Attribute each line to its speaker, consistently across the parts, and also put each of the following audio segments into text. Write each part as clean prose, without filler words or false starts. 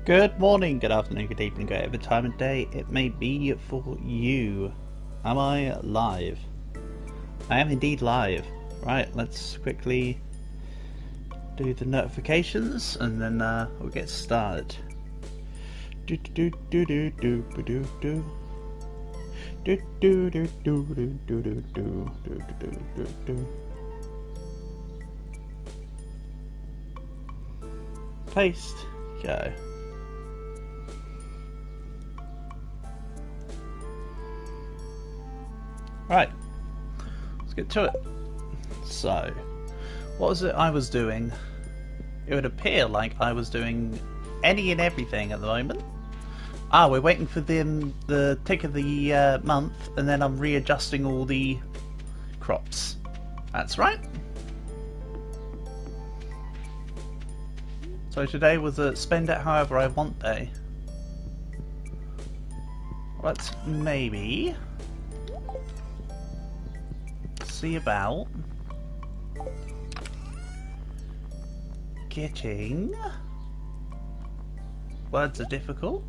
Speaker 1: Good morning, good afternoon, good evening, whatever time of day it may be for you. Am I live? I am indeed live. Right, let's quickly do the notifications and then we'll get started. Do do do do do do do do do do do do do do do do do do. Paste. Go. Right, let's get to it. So, what was it I was doing? It would appear like I was doing any and everything at the moment. We're waiting for the tick of the month, and then I'm readjusting all the crops. That's right. So today was a spend it however I want day. Let's maybe see about getting... Words are difficult.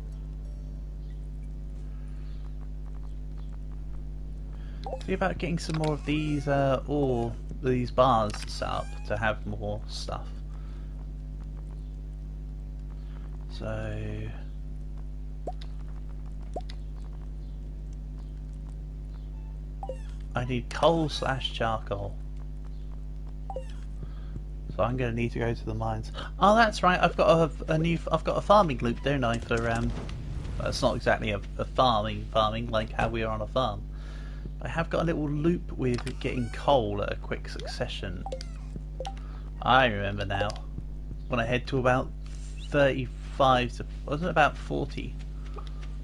Speaker 1: See about getting some more of these or these bars set up to have more stuff. So I need coal / charcoal. So I'm going to need to go to the mines. Oh, that's right. I've got I've got a farming loop, don't I? For it's not exactly a farming like how we are on a farm. I have got a little loop with getting coal at a quick succession. I remember now. When I head to about 35 to, wasn't it about 40? I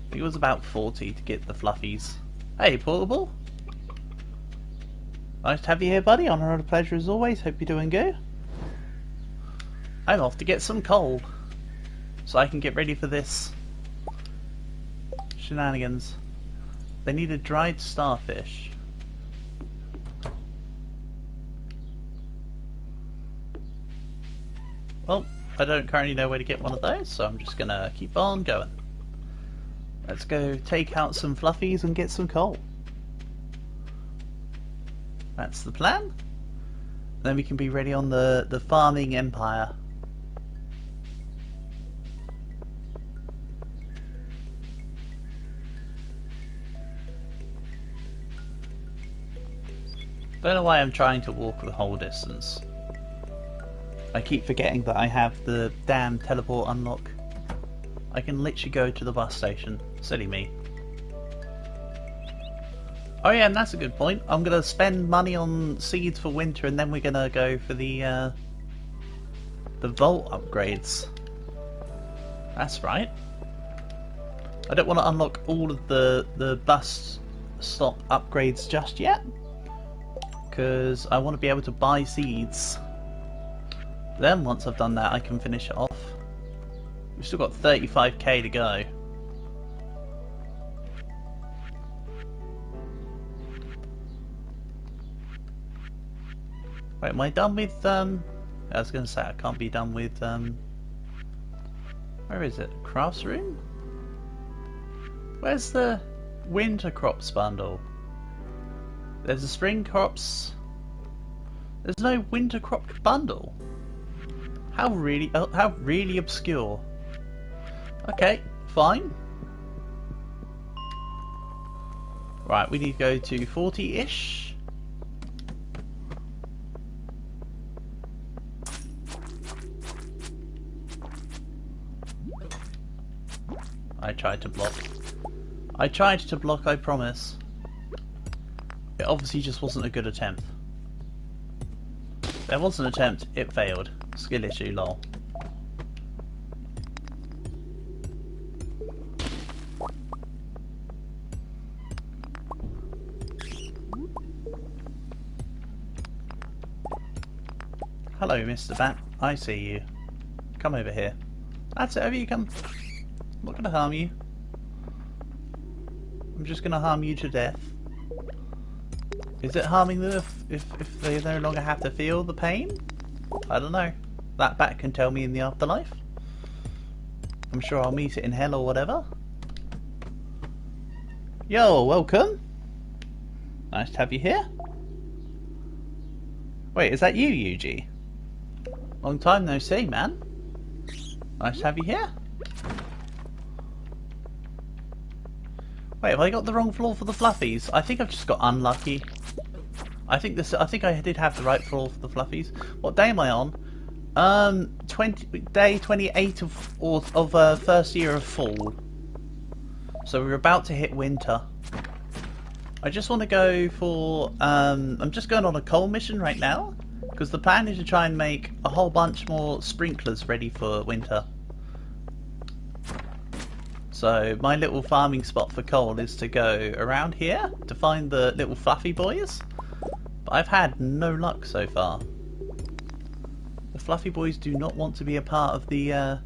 Speaker 1: think it was about 40 to get the fluffies. Hey, Portable. Nice to have you here, buddy. Honour and a pleasure as always. Hope you're doing good. I'm off to get some coal so I can get ready for this shenanigans. They need a dried starfish. Well, I don't currently know where to get one of those, so I'm just gonna keep on going. Let's go take out some fluffies and get some coal. That's the plan. Then we can be ready on the farming empire. Don't know why I'm trying to walk the whole distance. I keep forgetting that I have the damn teleport unlock. I can literally go to the bus station. Silly me. Oh yeah, and that's a good point. I'm gonna spend money on seeds for winter, and then we're gonna go for the vault upgrades. That's right. I don't want to unlock all of the bus stop upgrades just yet, because I want to be able to buy seeds. Then once I've done that, I can finish it off. We've still got 35k to go. Wait, am I done with I was gonna say I can't be done with where is it? Crafts room? Where's the winter crops bundle? There's a spring crops. There's no winter crop bundle. How really obscure. Okay, fine. Right, we need to go to 40-ish. I tried to block. I tried to block, I promise. It obviously just wasn't a good attempt. There was an attempt, it failed. Skill issue, lol. Hello, Mr. Bat. I see you. Come over here. That's it, over you come. I'm not gonna harm you. I'm just gonna harm you to death. Is it harming them if they no longer have to feel the pain? I don't know. That bat can tell me in the afterlife. I'm sure I'll meet it in hell or whatever. Yo, welcome. Nice to have you here. Wait, is that you, Yuji? Long time no see, man. Nice to have you here. Wait, have I got the wrong floor for the fluffies? I think I've just got unlucky. I think I did have the right floor for the fluffies. What day am I on? Day 28 of first year of fall. So we're about to hit winter. I just want to go for I'm just going on a coal mission right now because the plan is to try and make a whole bunch more sprinklers ready for winter. So my little farming spot for coal is to go around here to find the little fluffy boys. But I've had no luck so far. The fluffy boys do not want to be a part of the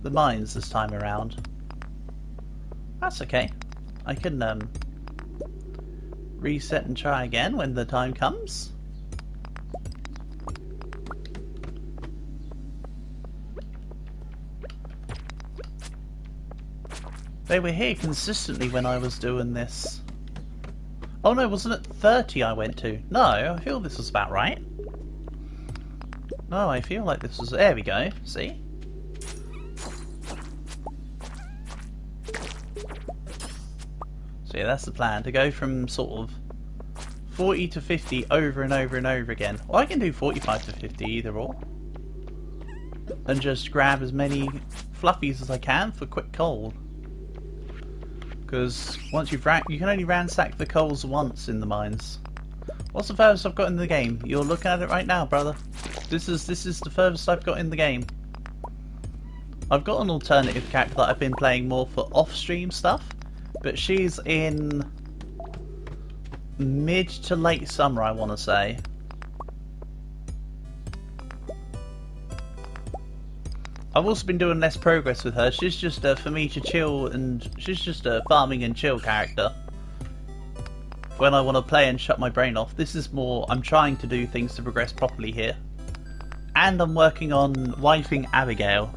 Speaker 1: mines this time around. That's okay. I can reset and try again when the time comes. They were here consistently when I was doing this. Oh no, wasn't it 30 I went to? No, I feel this was about right. No, I feel like this was... There we go, see? So yeah, that's the plan, to go from sort of 40 to 50 over and over and over again. Or I can do 45 to 50, either or. And just grab as many fluffies as I can for quick coal. Because once you can only ransack the coals once in the mines. What's the furthest I've got in the game? You're looking at it right now, brother. This is the furthest I've got in the game. I've got an alternative character that I've been playing more for off-stream stuff, but she's in mid to late summer, I want to say. I've also been doing less progress with her. She's just for me to chill, and she's just a farming and chill character. When I want to play and shut my brain off, this is more, I'm trying to do things to progress properly here. And I'm working on wifing Abigail.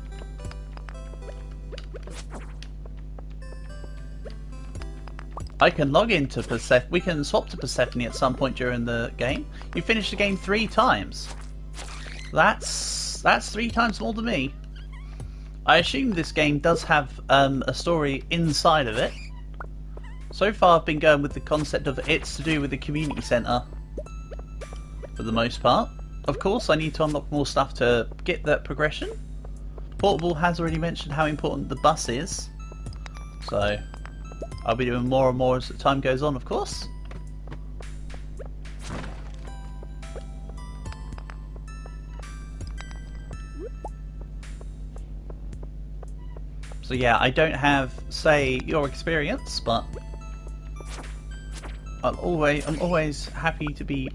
Speaker 1: I can log into Persephone. We can swap to Persephone at some point during the game. You finished the game 3 times. That's 3 times more than me. I assume this game does have a story inside of it. So far I've been going with the concept of it's to do with the community centre for the most part. Of course I need to unlock more stuff to get that progression. Portable has already mentioned how important the bus is. So I'll be doing more and more as the time goes on, of course. So yeah, I don't have, say, your experience, but I'm always happy to be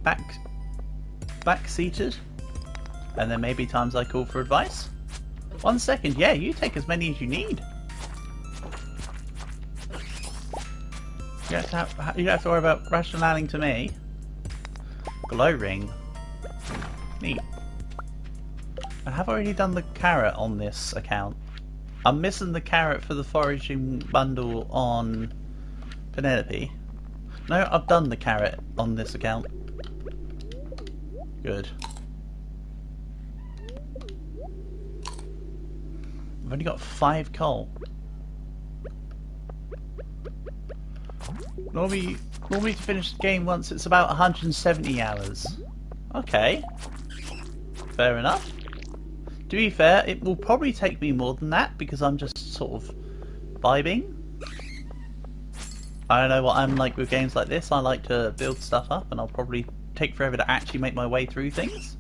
Speaker 1: back-seated, and there may be times I call for advice. 1 second, yeah, you take as many as you need. You don't have to worry about rationaling to me. Glow ring. Neat. I have already done the carrot on this account. I'm missing the carrot for the foraging bundle on Penelope. No, I've done the carrot on this account. Good. I've only got 5 coal. Normally to finish the game once it's about 170 hours. Okay. Fair enough. To be fair, it will probably take me more than that because I'm just sort of vibing. I don't know what I'm like with games like this. I like to build stuff up and I'll probably take forever to actually make my way through things.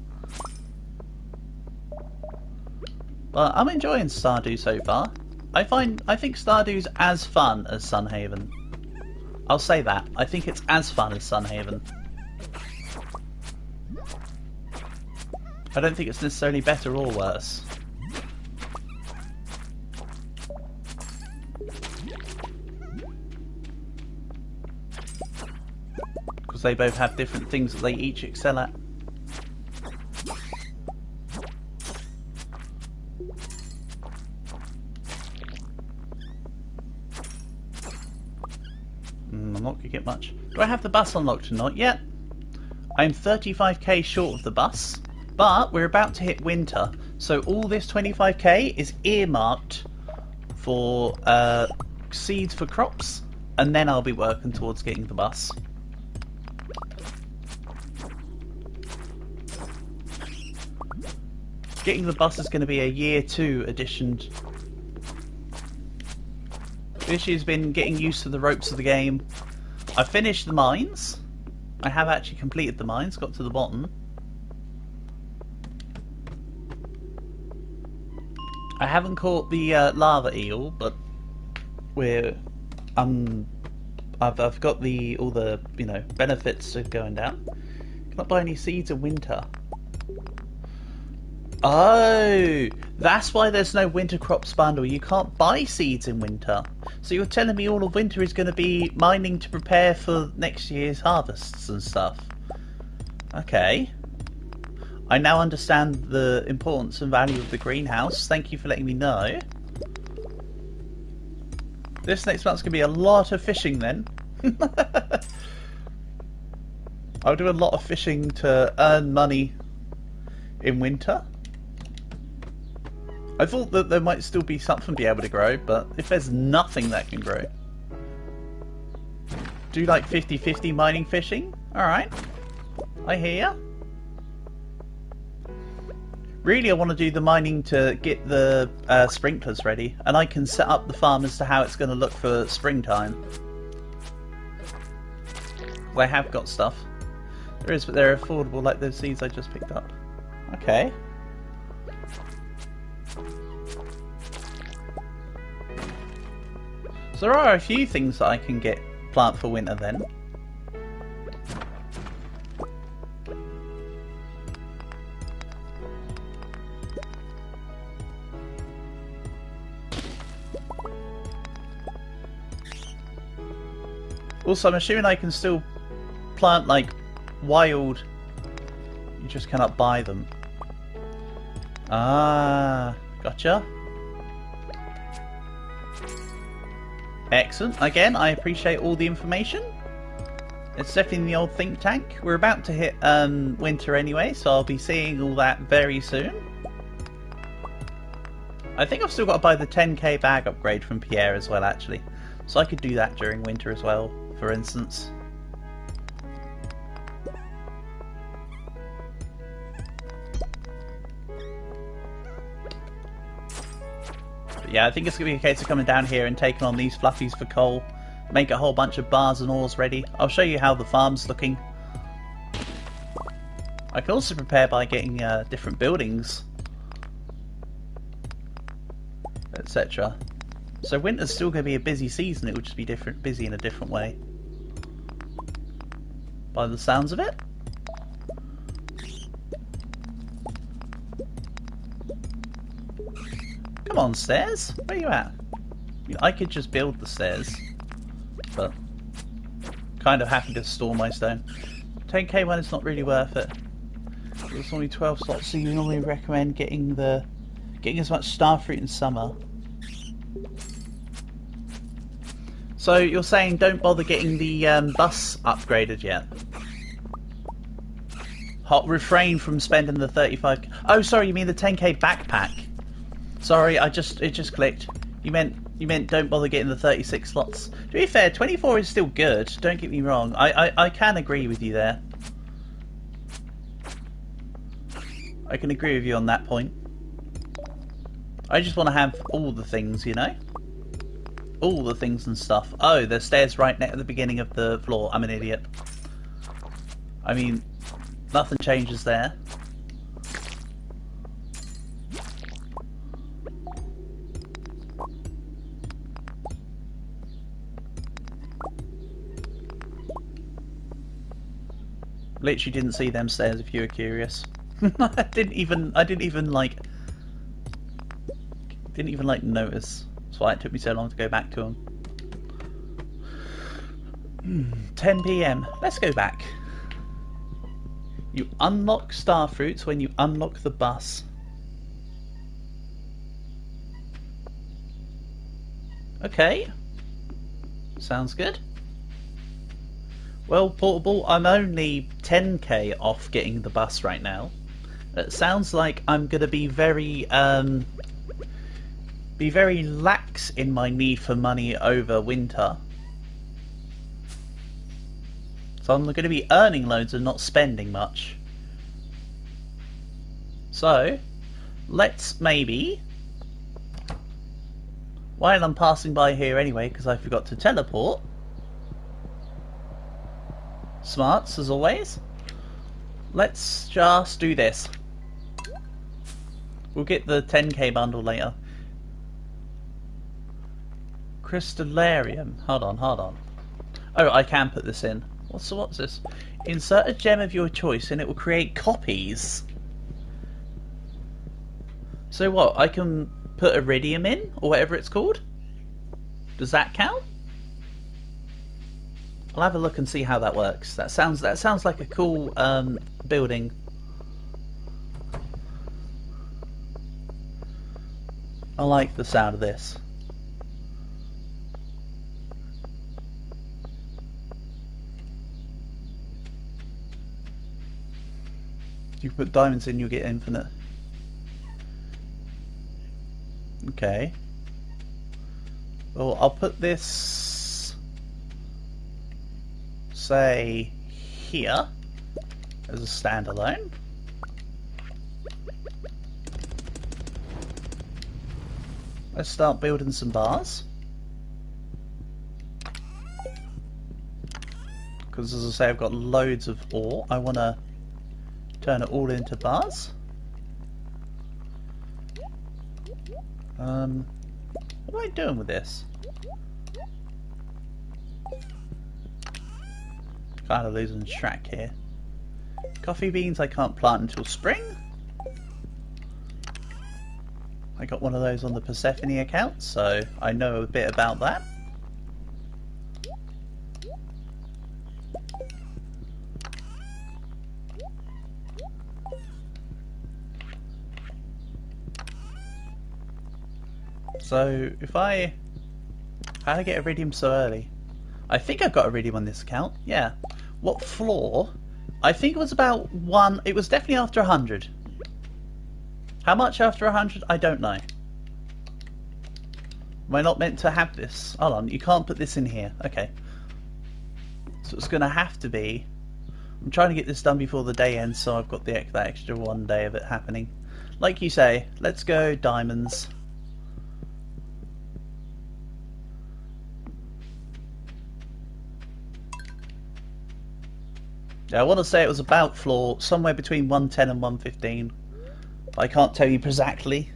Speaker 1: But I'm enjoying Stardew so far. I think Stardew's as fun as Sunhaven. I'll say that. I think it's as fun as Sunhaven. I don't think it's necessarily better or worse. Because they both have different things that they each excel at. get much. Do I have the bus unlocked or not yet? I'm 35k short of the bus, but we're about to hit winter, so all this 25k is earmarked for seeds for crops, and then I'll be working towards getting the bus. Getting the bus is going to be a year 2 addition. This year's been getting used to the ropes of the game. I finished the mines. I have actually completed the mines, got to the bottom. I haven't caught the lava eel, but we're I've got all the benefits of going down. Cannot buy any seeds in winter. Oh, that's why there's no winter crops bundle. You can't buy seeds in winter. So you're telling me all of winter is going to be mining to prepare for next year's harvests and stuff. Okay. I now understand the importance and value of the greenhouse. Thank you for letting me know. This next month's going to be a lot of fishing then. I'll do a lot of fishing to earn money in winter. I thought that there might still be something to be able to grow, but if there's nothing that can grow. Do like 50-50 mining fishing? Alright. I hear ya. Really, I want to do the mining to get the sprinklers ready, and I can set up the farm as to how it's going to look for springtime. Well, I have got stuff. There is, but they're affordable, like those seeds I just picked up. Okay. So there are a few things that I can plant for winter then. Also, I'm assuming I can still plant like wild. You just cannot buy them. Ah, gotcha. Excellent. Again, I appreciate all the information. It's definitely the old think tank. We're about to hit winter anyway, so I'll be seeing all that very soon. I think I've still got to buy the 10k bag upgrade from Pierre as well, actually. So I could do that during winter as well, for instance. Yeah, I think it's going to be a case of coming down here and taking on these fluffies for coal. Make a whole bunch of bars and ores ready. I'll show you how the farm's looking. I can also prepare by getting different buildings, etc. So winter's still going to be a busy season. It will just be busy in a different way, by the sounds of it. Come on, stairs. Where are you at? I could just build the stairs, but kind of happy to store my stone. 10k one is not really worth it. There's only 12 slots, so you normally recommend getting as much starfruit in summer. So you're saying don't bother getting the bus upgraded yet? Refrain from spending the 35k. Oh, sorry, you mean the 10k backpack? Sorry, it just clicked. You meant don't bother getting the 36 slots. To be fair, 24 is still good. Don't get me wrong. I can agree with you there. I can agree with you on that point. I just want to have all the things, you know? All the things and stuff. Oh, there's stairs right at the beginning of the floor. I'm an idiot. I mean, nothing changes there. Literally didn't see them stairs if you were curious. I didn't even like notice. That's why it took me so long to go back to them. 10 PM. Let's go back. You unlock starfruits when you unlock the bus. Okay. Sounds good. Well, Portable, I'm only 10k off getting the bus right now. It sounds like I'm going to be very lax in my need for money over winter. So I'm going to be earning loads and not spending much. So, let's maybe, while I'm passing by here anyway, because I forgot to teleport, smarts as always, let's just do this. We'll get the 10k bundle later. Crystallarium. Hold on. Oh, I can put this in. What's this? Insert a gem of your choice and it will create copies. So what? I can put iridium in, or whatever it's called? Does that count? I'll have a look and see how that works. That sounds like a cool building. I like the sound of this. You put diamonds in, you get infinite. Okay. Well, I'll put this, say, here as a standalone. Let's start building some bars. Because as I say, I've got loads of ore. I want to turn it all into bars. What am I doing with this? Kind of losing track here. Coffee beans I can't plant until spring. I got one of those on the Persephone account, so I know a bit about that. So how did I get iridium so early? I think I've got iridium on this account, yeah. What floor? I think it was about one, it was definitely after 100. How much after 100? I don't know. Am I not meant to have this? Hold on, you can't put this in here. Okay. So it's going to have to be... I'm trying to get this done before the day ends, so I've got that extra one day of it happening. Like you say, let's go diamonds. Yeah, I want to say it was about floor somewhere between 110 and 115. But I can't tell you exactly.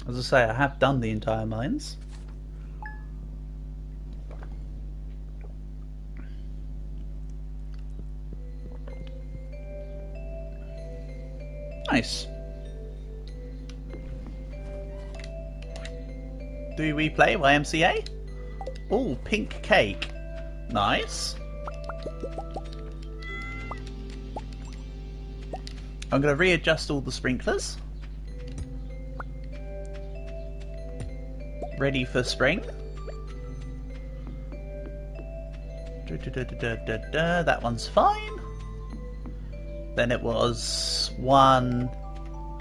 Speaker 1: As I say, I have done the entire mines. Nice. Do we play YMCA? Oh, pink cake. Nice. I'm going to readjust all the sprinklers. Ready for spring. That one's fine. Then it was one.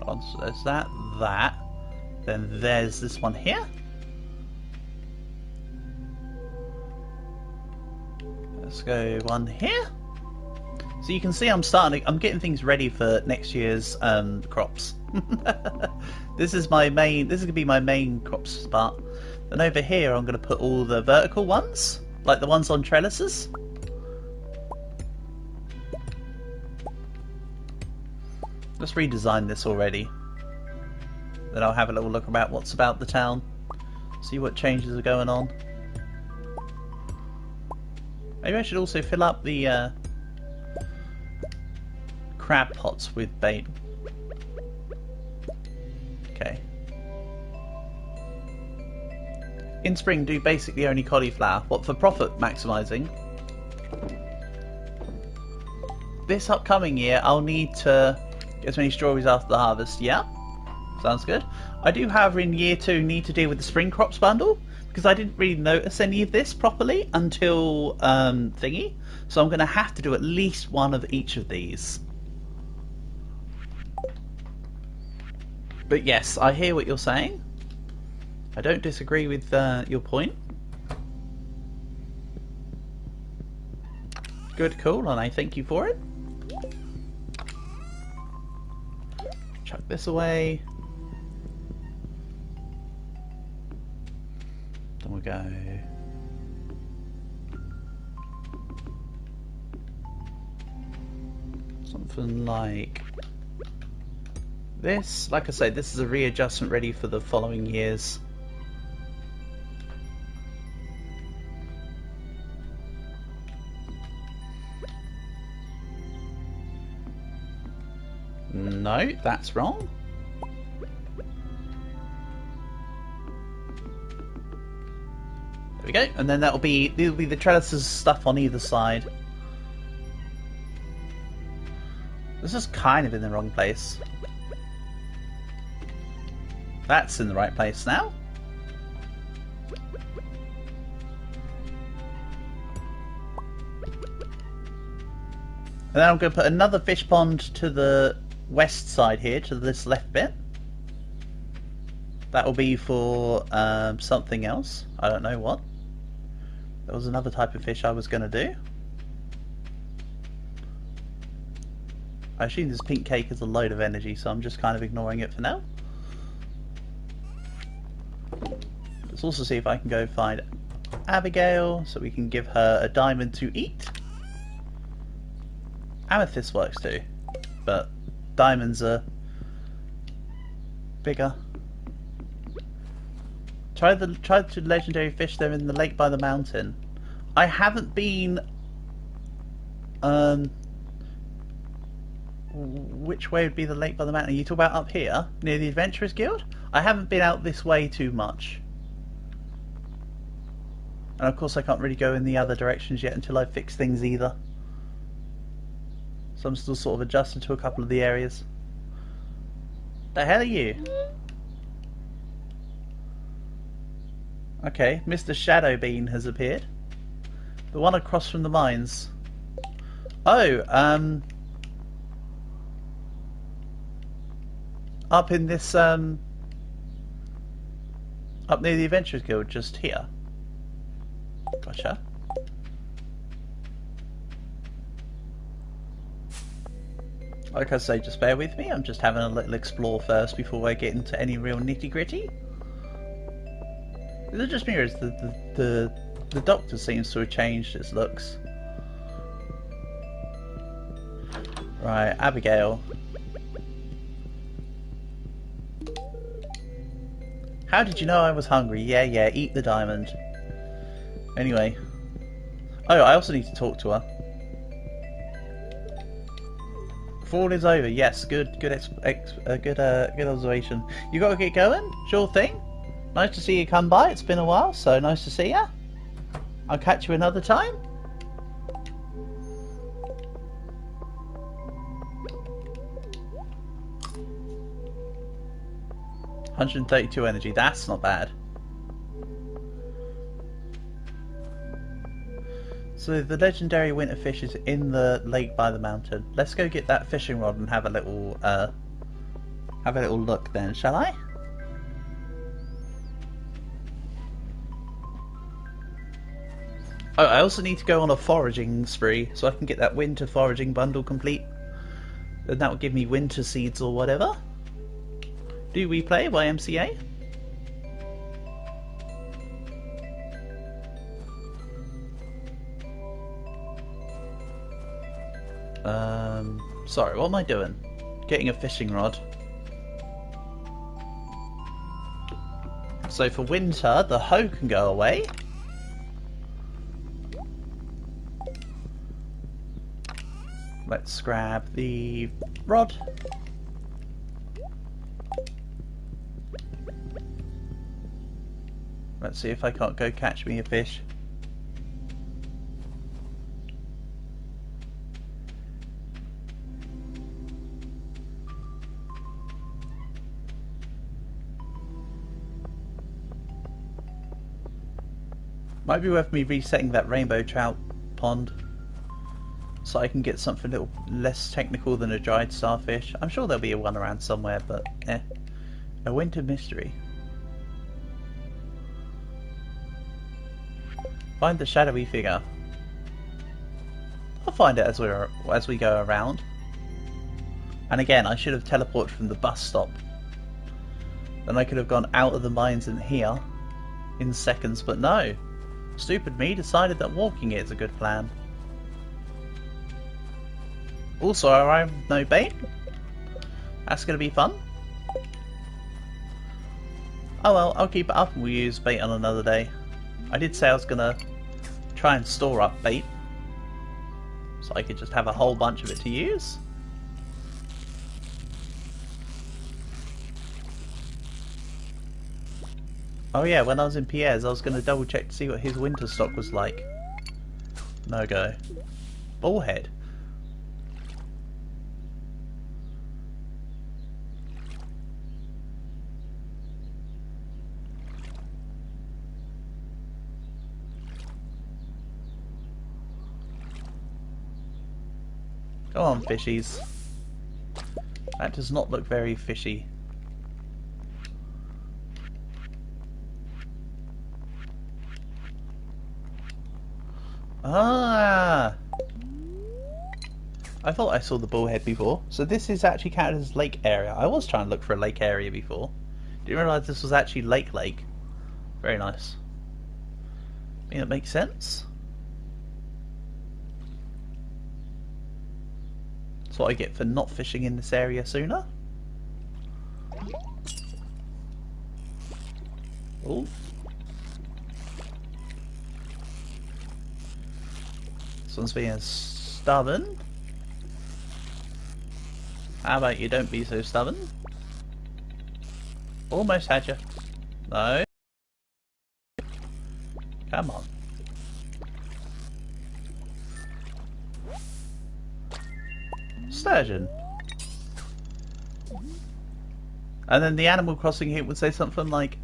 Speaker 1: So there's that. Then there's this one here. Let's go one here. So you can see I'm getting things ready for next year's crops. This is going to be my main crop spot. Then over here I'm going to put all the vertical ones, like the ones on trellises. Let's redesign this already. Then I'll have a little look about what's about the town. See what changes are going on. Maybe I should also fill up the crab pots with bait. Okay. In spring, do basically only cauliflower. What, for profit maximising? This upcoming year, I'll need to get as many strawberries after the harvest. Yeah, sounds good. I do, however, in year 2 need to deal with the spring crops bundle because I didn't really notice any of this properly until thingy. So I'm going to have to do at least one of each of these. But yes, I hear what you're saying. I don't disagree with your point. Good call, and I thank you for it. Chuck this away. Then we'll go... something like this. Like I say, this is a readjustment ready for the following years. No, that's wrong. There we go, and then that'll be the trellises stuff on either side. This is kind of in the wrong place. That's in the right place now. And then I'm going to put another fish pond to the west side here, to this left bit. That will be for something else. I don't know what. There was another type of fish I was going to do. I assume this pink cake is a load of energy, so I'm just kind of ignoring it for now. Let's also see if I can go find Abigail, so we can give her a diamond to eat. Amethyst works too, but diamonds are bigger. Try the legendary fish there in the lake by the mountain. I haven't been. Which way would be the lake by the mountain? You talk about up here near the Adventurers Guild? I haven't been out this way too much, and of course I can't really go in the other directions yet until I fix things either. So I'm still sort of adjusting to a couple of the areas. The hell are you? Okay, Mr. Shadowbean has appeared. The one across from the mines. Oh, up in this, up near the Adventurers Guild, just here. Gotcha. Like I say, just bear with me. I'm just having a little explore first before I get into any real nitty gritty. Is it just me, or is the doctor seems to have changed its looks? Right, Abigail. How did you know I was hungry? Yeah, eat the diamond. Anyway. Oh, I also need to talk to her. Fall is over. Yes, good observation. You got to get going. Sure thing. Nice to see you come by. It's been a while, so nice to see ya. I'll catch you another time. $132 energy. That's not bad. So the legendary winter fish is in the lake by the mountain. Let's go get that fishing rod and have a little look then, shall I? Oh, I also need to go on a foraging spree so I can get that winter foraging bundle complete. Then that will give me winter seeds or whatever. Do we play YMCA? Sorry, what am I doing? Getting a fishing rod. So for winter, the hoe can go away. Let's grab the rod. Let's see if I can't go catch me a fish. Might be worth me resetting that rainbow trout pond so I can get something a little less technical than a dried starfish. I'm sure there'll be one around somewhere, but eh. A winter mystery. Find the shadowy figure. I'll find it as we go around. And again, I should have teleported from the bus stop. Then I could have gone out of the mines and here in seconds, but no. Stupid me decided that walking it is a good plan. Also, I have no bait. That's going to be fun. Oh well, I'll keep it up and we'll use bait on another day. I did say I was going to try and store up bait, so I could just have a whole bunch of it to use. Oh yeah, when I was in Pierre's, I was going to double check to see what his winter stock was like. No go. Bullhead. Go on, fishies. That does not look very fishy. Ah! I thought I saw the bullhead before. So this is actually counted as lake area. I was trying to look for a lake area before. Didn't realise this was actually lake. Very nice. I mean, it makes sense. That's what I get for not fishing in this area sooner. Oh. This one's being stubborn. How about you don't be so stubborn? Almost had you. No. Come on. Sturgeon. And then the Animal Crossing hint would say something like,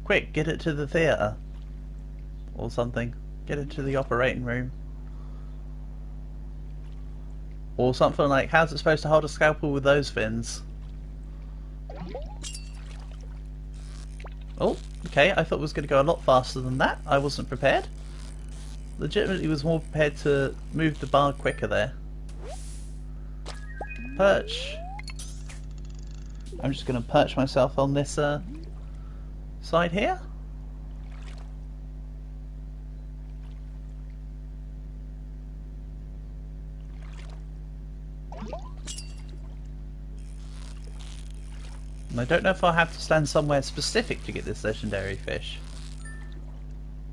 Speaker 1: quick, get it to the theatre. Or something. Get it to the operating room. Or something like, how's it supposed to hold a scalpel with those fins? Oh, okay, I thought it was going to go a lot faster than that. I wasn't prepared. Legitimately was more prepared to move the bar quicker there. Perch. I'm just going to perch myself on this side here. And I don't know if I'll have to stand somewhere specific to get this legendary fish.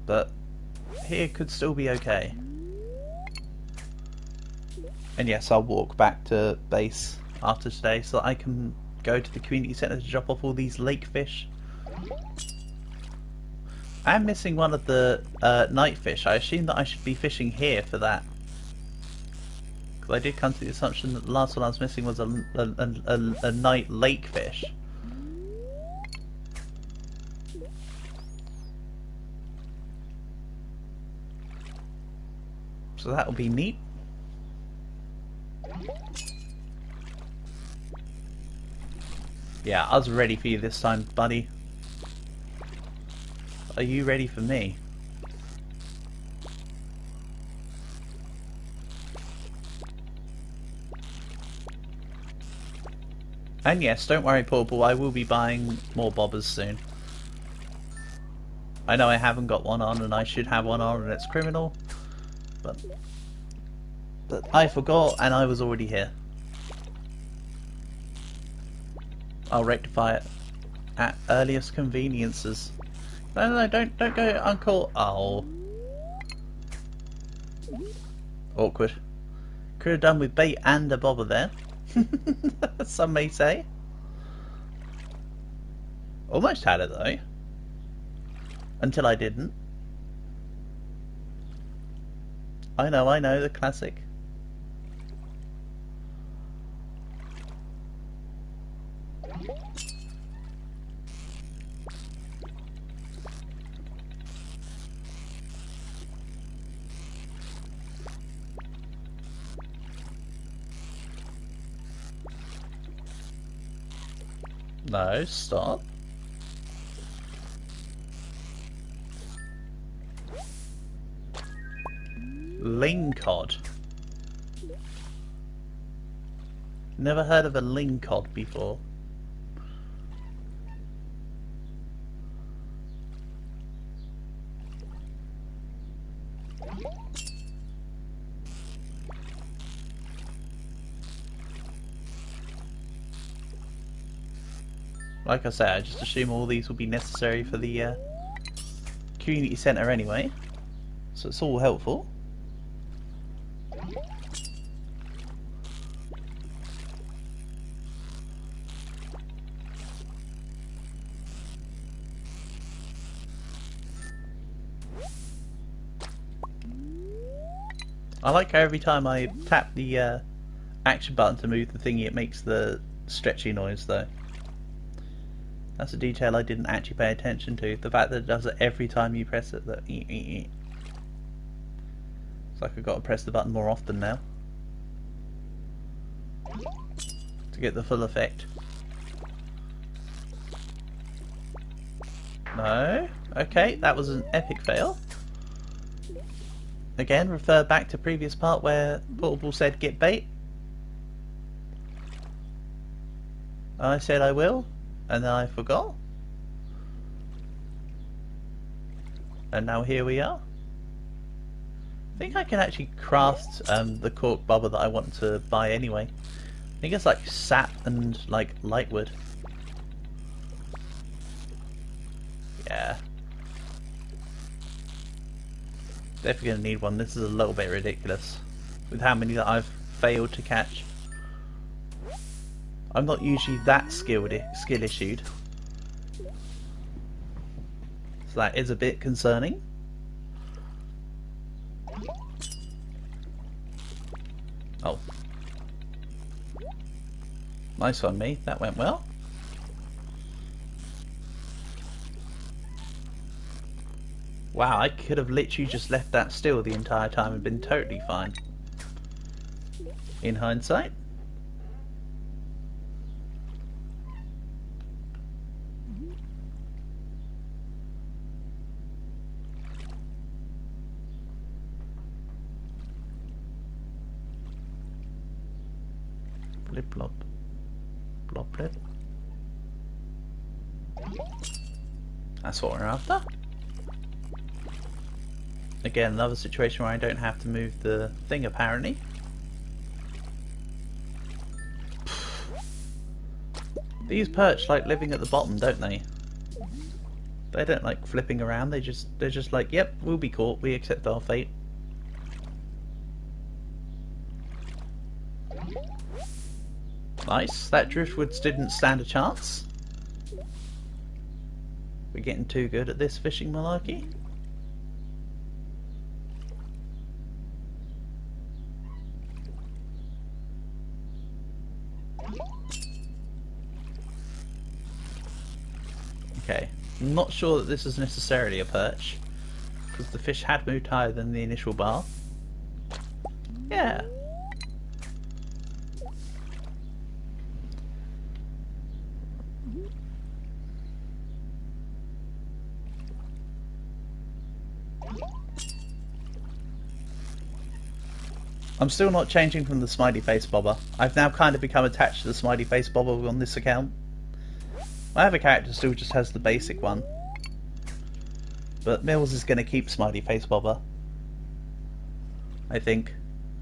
Speaker 1: But here could still be okay. And yes, I'll walk back to base after today so that I can go to the community centre to drop off all these lake fish. I'm missing one of the night fish. I assume that I should be fishing here for that. Because I did come to the assumption that the last one I was missing was a night lake fish. So that will be neat. Yeah, I was ready for you this time, buddy. Are you ready for me? And yes, don't worry, Portal, I will be buying more bobbers soon. I know I haven't got one on and I should have one on and it's criminal. But I forgot and I was already here. I'll rectify it at earliest conveniences. No, don't go, Uncle. Oh, awkward. Could have done with bait and a bobber there. Some may say. Almost had it though. Until I didn't. I know, the classic. No, stop. Lingcod. Never heard of a lingcod before. Like I say, I just assume all these will be necessary for the community centre anyway, so it's all helpful. I like how every time I tap the action button to move the thingy, it makes the stretchy noise though. That's a detail I didn't actually pay attention to. The fact that it does it every time you press it. It's like I've got to press the button more often now to get the full effect. No? Okay, that was an epic fail. Again, refer back to previous part where Portable said get bait. I said I will, and then I forgot. And now here we are. I think I can actually craft the cork bobber that I want to buy anyway. I think it's like sap and like lightwood. Yeah. Definitely gonna need one. This is a little bit ridiculous with how many that I've failed to catch. I'm not usually that skill issued, so that is a bit concerning. Oh, nice one, me. That went well. Wow, I could have literally just left that still the entire time and been totally fine. In hindsight. Blip blop. Blop blip. That's what we're after. Again, another situation where I don't have to move the thing apparently. These perch like living at the bottom, don't they? They don't like flipping around, they're just like, yep, we'll be caught, we accept our fate. Nice, that driftwood didn't stand a chance. We're getting too good at this fishing malarkey. Okay, I'm not sure that this is necessarily a perch, because the fish had moved higher than the initial bar. Yeah. I'm still not changing from the smiley face bobber. I've now kind of become attached to the smiley face bobber on this account. My other character still just has the basic one. But Mills is going to keep smiley face bobber, I think.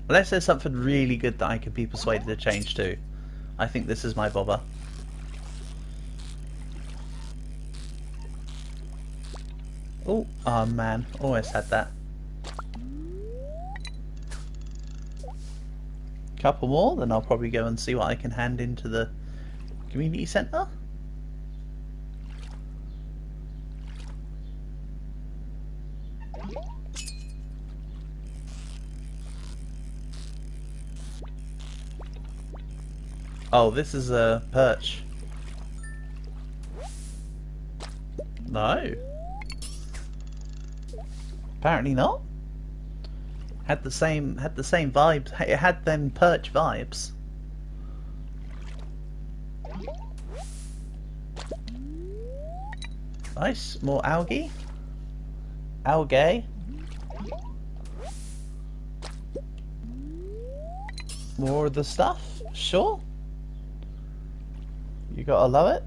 Speaker 1: Unless there's something really good that I can be persuaded to change to. I think this is my bobber. Oh man, almost had that. Couple more, then I'll probably go and see what I can hand into the community centre. Oh, this is a perch. No. Apparently not. Had the same vibes. It had them perch vibes. Nice. More algae. Algae. More of the stuff. Sure. You gotta love it.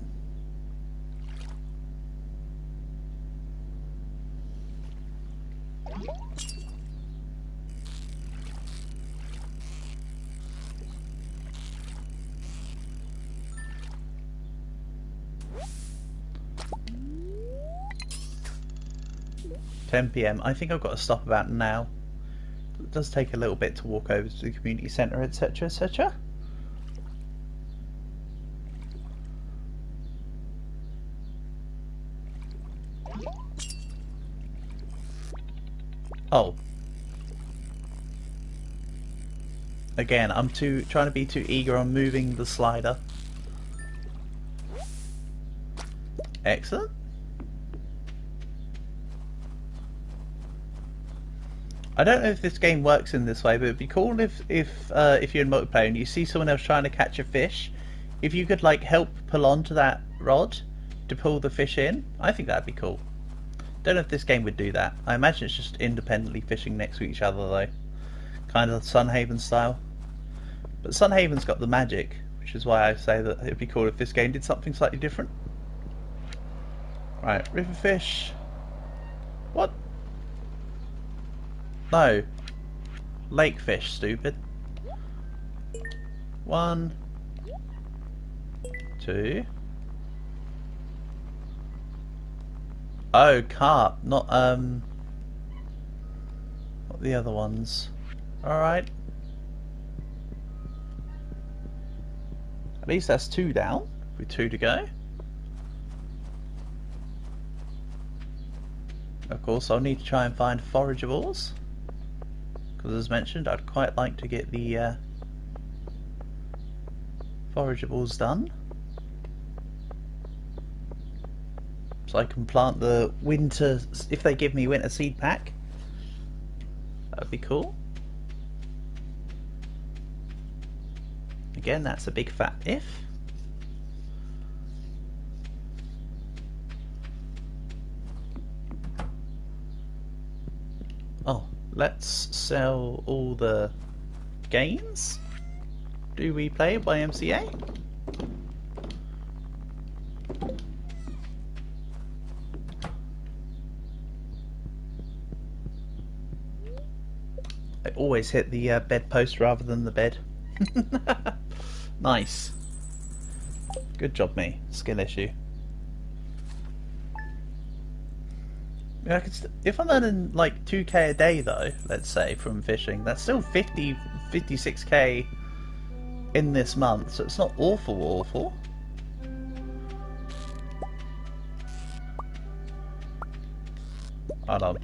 Speaker 1: PM. I think I've got to stop about now. It does take a little bit to walk over to the community centre, etc, etc. Oh. Again, I'm trying to be too eager on moving the slider. Excellent. I don't know if this game works in this way, but it'd be cool if you're in multiplayer and you see someone else trying to catch a fish, if you could like help pull onto that rod to pull the fish in. I think that'd be cool. Don't know if this game would do that. I imagine it's just independently fishing next to each other though, kind of Sunhaven style. But Sunhaven's got the magic, which is why I say that it'd be cool if this game did something slightly different. Right, river fish. What? No. Lake fish, stupid. 1, 2. Oh, carp, not the other ones. Alright. At least that's 2 down, with 2 to go. Of course, I'll need to try and find forageables, because as mentioned, I'd quite like to get the forageables done, so I can plant the winter, if they give me winter seed pack. That'd be cool. Again, that's a big fat if. Oh, let's sell all the games. Do we play by MCA? I always hit the bedpost rather than the bed. Nice. Good job, me. Skill issue. Yeah, if I'm earning like 2k a day though, let's say, from fishing, that's still 56k in this month, so it's not awful. Hold on.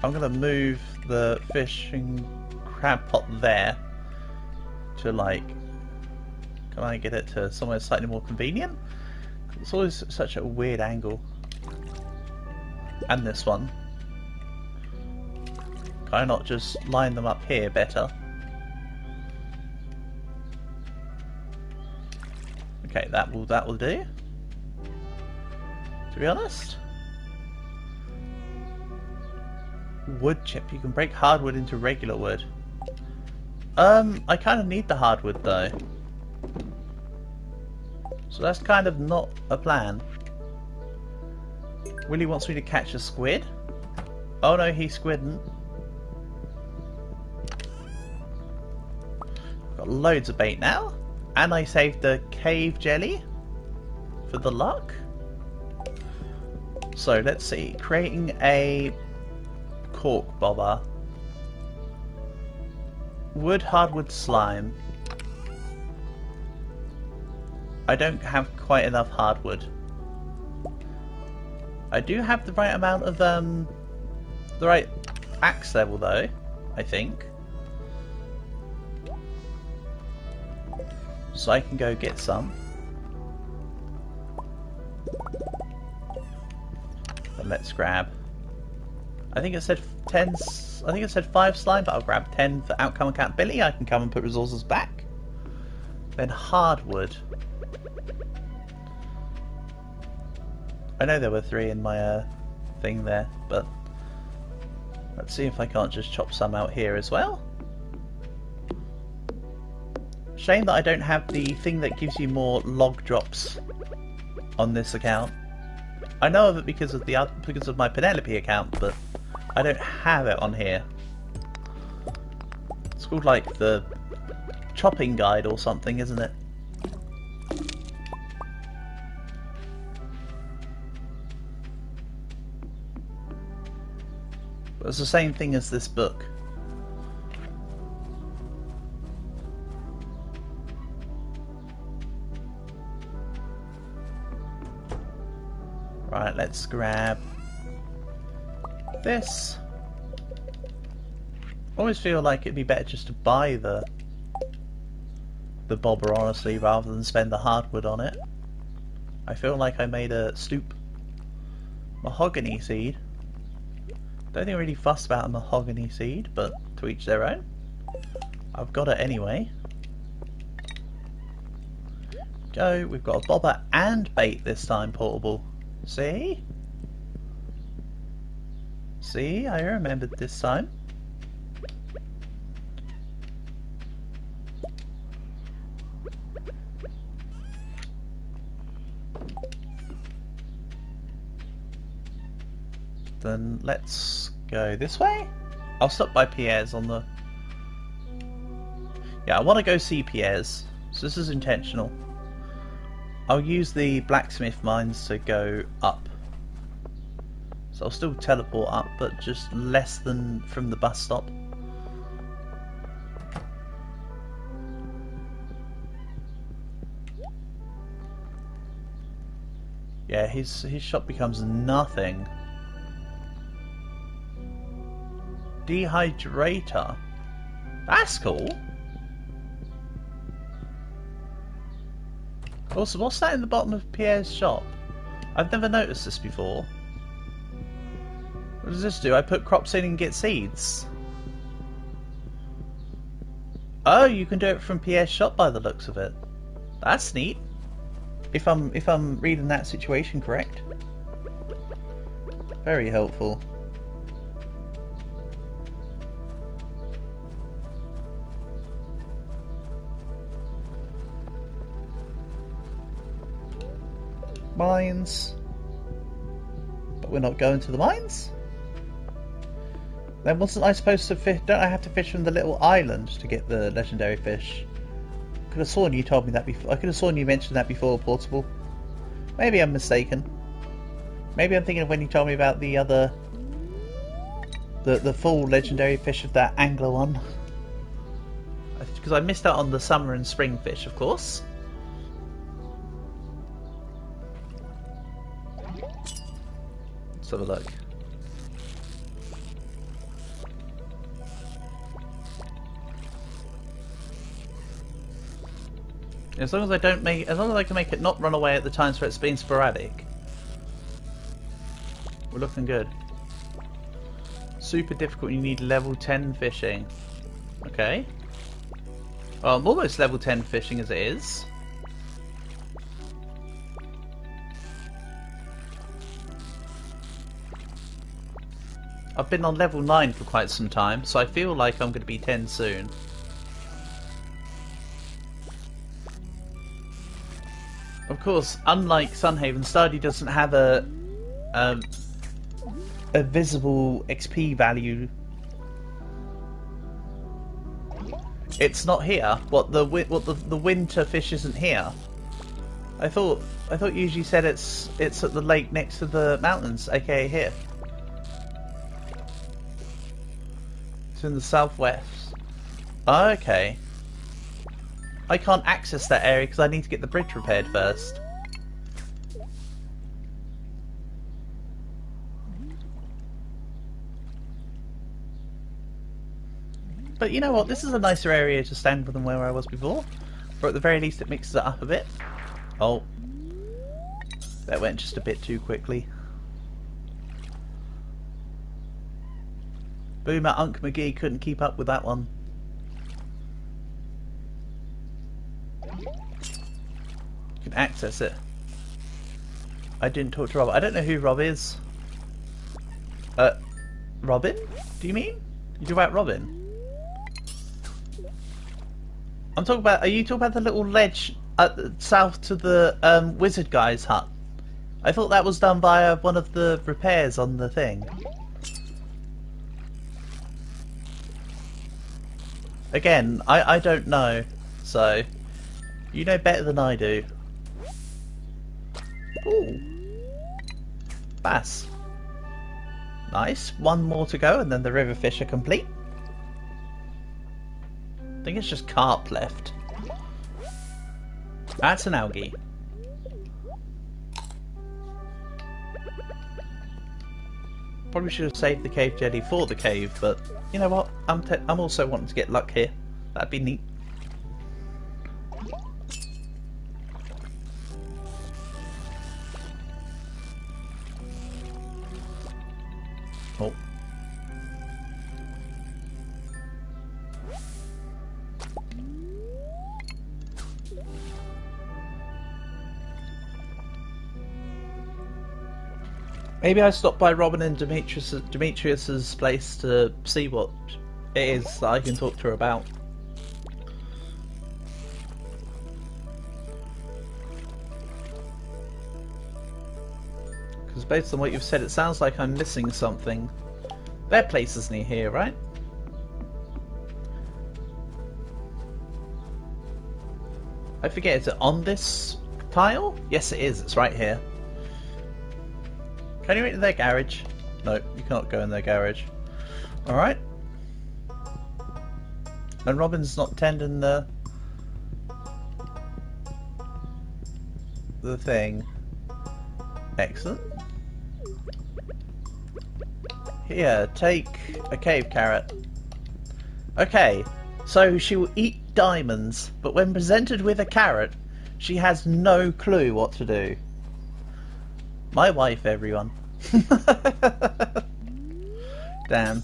Speaker 1: I'm gonna move the fishing crab pot there to like, can I get it to somewhere slightly more convenient? It's always such a weird angle. And this one. Can I not just line them up here better? Okay, that will do. To be honest. Wood chip, you can break hardwood into regular wood. I kind of need the hardwood though. So that's kind of not a plan. Willie wants me to catch a squid. Oh no, he's squidding. I've got loads of bait now. And I saved the cave jelly for the luck. So let's see, creating a cork bobber. Wood, hardwood, slime. I don't have quite enough hardwood. I do have the right amount of the right axe level though, I think. So I can go get some. But let's grab. I think it said 10. I think it said 5 slime, but I'll grab 10 for outcome accountability. I can come and put resources back. Then hardwood. I know there were 3 in my thing there, but let's see if I can't just chop some out here as well. Shame that I don't have the thing that gives you more log drops on this account. I know of it because of my Penelope account, but I don't have it on here. It's called like the chopping guide or something, isn't it? But it's the same thing as this book. Right, let's grab this. I always feel like it'd be better just to buy the bobber, honestly, rather than spend the hardwood on it. I feel like I made a stoop. Mahogany seed. Don't think I'm really fussed about a mahogany seed, but to each their own. I've got it anyway. Go, we've got a bobber and bait this time, portable. See? See, I remembered this time. Then let's go this way. I'll stop by Pierre's on the... Yeah, I want to go see Pierre's, so this is intentional. I'll use the blacksmith mines to go up. So I'll still teleport up, but just less than from the bus stop. Yeah, his shop becomes nothing. Dehydrator. That's cool. Also, what's that in the bottom of Pierre's shop? I've never noticed this before. What does this do? I put crops in and get seeds. Oh, you can do it from Pierre's shop by the looks of it. That's neat. If I'm reading that situation correct. Very helpful. Mines. But we're not going to the mines? Then wasn't I supposed to fish? Don't I have to fish from the little island to get the legendary fish? Could have sworn you told me that before. I could have sworn you mentioned that before, Portable. Maybe I'm mistaken. Maybe I'm thinking of when you told me about the other... The full legendary fish of that angler one. Because I missed out on the summer and spring fish, of course. Let's have a look. As long as I don't make, as long as I can make it not run away at the times where it's been sporadic, we're looking good. Super difficult. You need level 10 fishing. Okay. Well, I'm almost level 10 fishing as it is. I've been on level 9 for quite some time, so I feel like I'm going to be 10 soon. Of course, unlike Sunhaven, Stardew doesn't have a visible XP value. It's not here. The winter fish isn't here. I thought you usually said it's at the lake next to the mountains, aka here. It's in the southwest. Okay. I can't access that area because I need to get the bridge repaired first. But you know what? This is a nicer area to stand than where I was before. Or at the very least it mixes it up a bit. Oh. That went just a bit too quickly. Boomer Unc McGee couldn't keep up with that one. You can access it. I didn't talk to Rob. I don't know who Rob is. Robin? Do you mean? You talk about Robin? I'm talking about. Are you talking about the little ledge at the, south to the wizard guy's hut? I thought that was done by one of the repairs on the thing. Again, I don't know, so you know better than I do. Ooh, bass. Nice. One more to go, and then the river fish are complete. I think it's just carp left. That's an algae. Probably should have saved the cave jelly for the cave, but you know what? I'm also wanting to get luck here. That'd be neat. Oh. Maybe I stopped by Robin and Demetrius's place to see what it is that I can talk to her about. Because based on what you've said, it sounds like I'm missing something. Their place is near here, right? I forget, is it on this tile? Yes it is, it's right here. Can you get in their garage? No, you can't go in their garage. Alright. And Robin's not tending the thing. Excellent. Here, take a cave carrot. Okay, so she will eat diamonds, but when presented with a carrot, she has no clue what to do. My wife, everyone. Damn.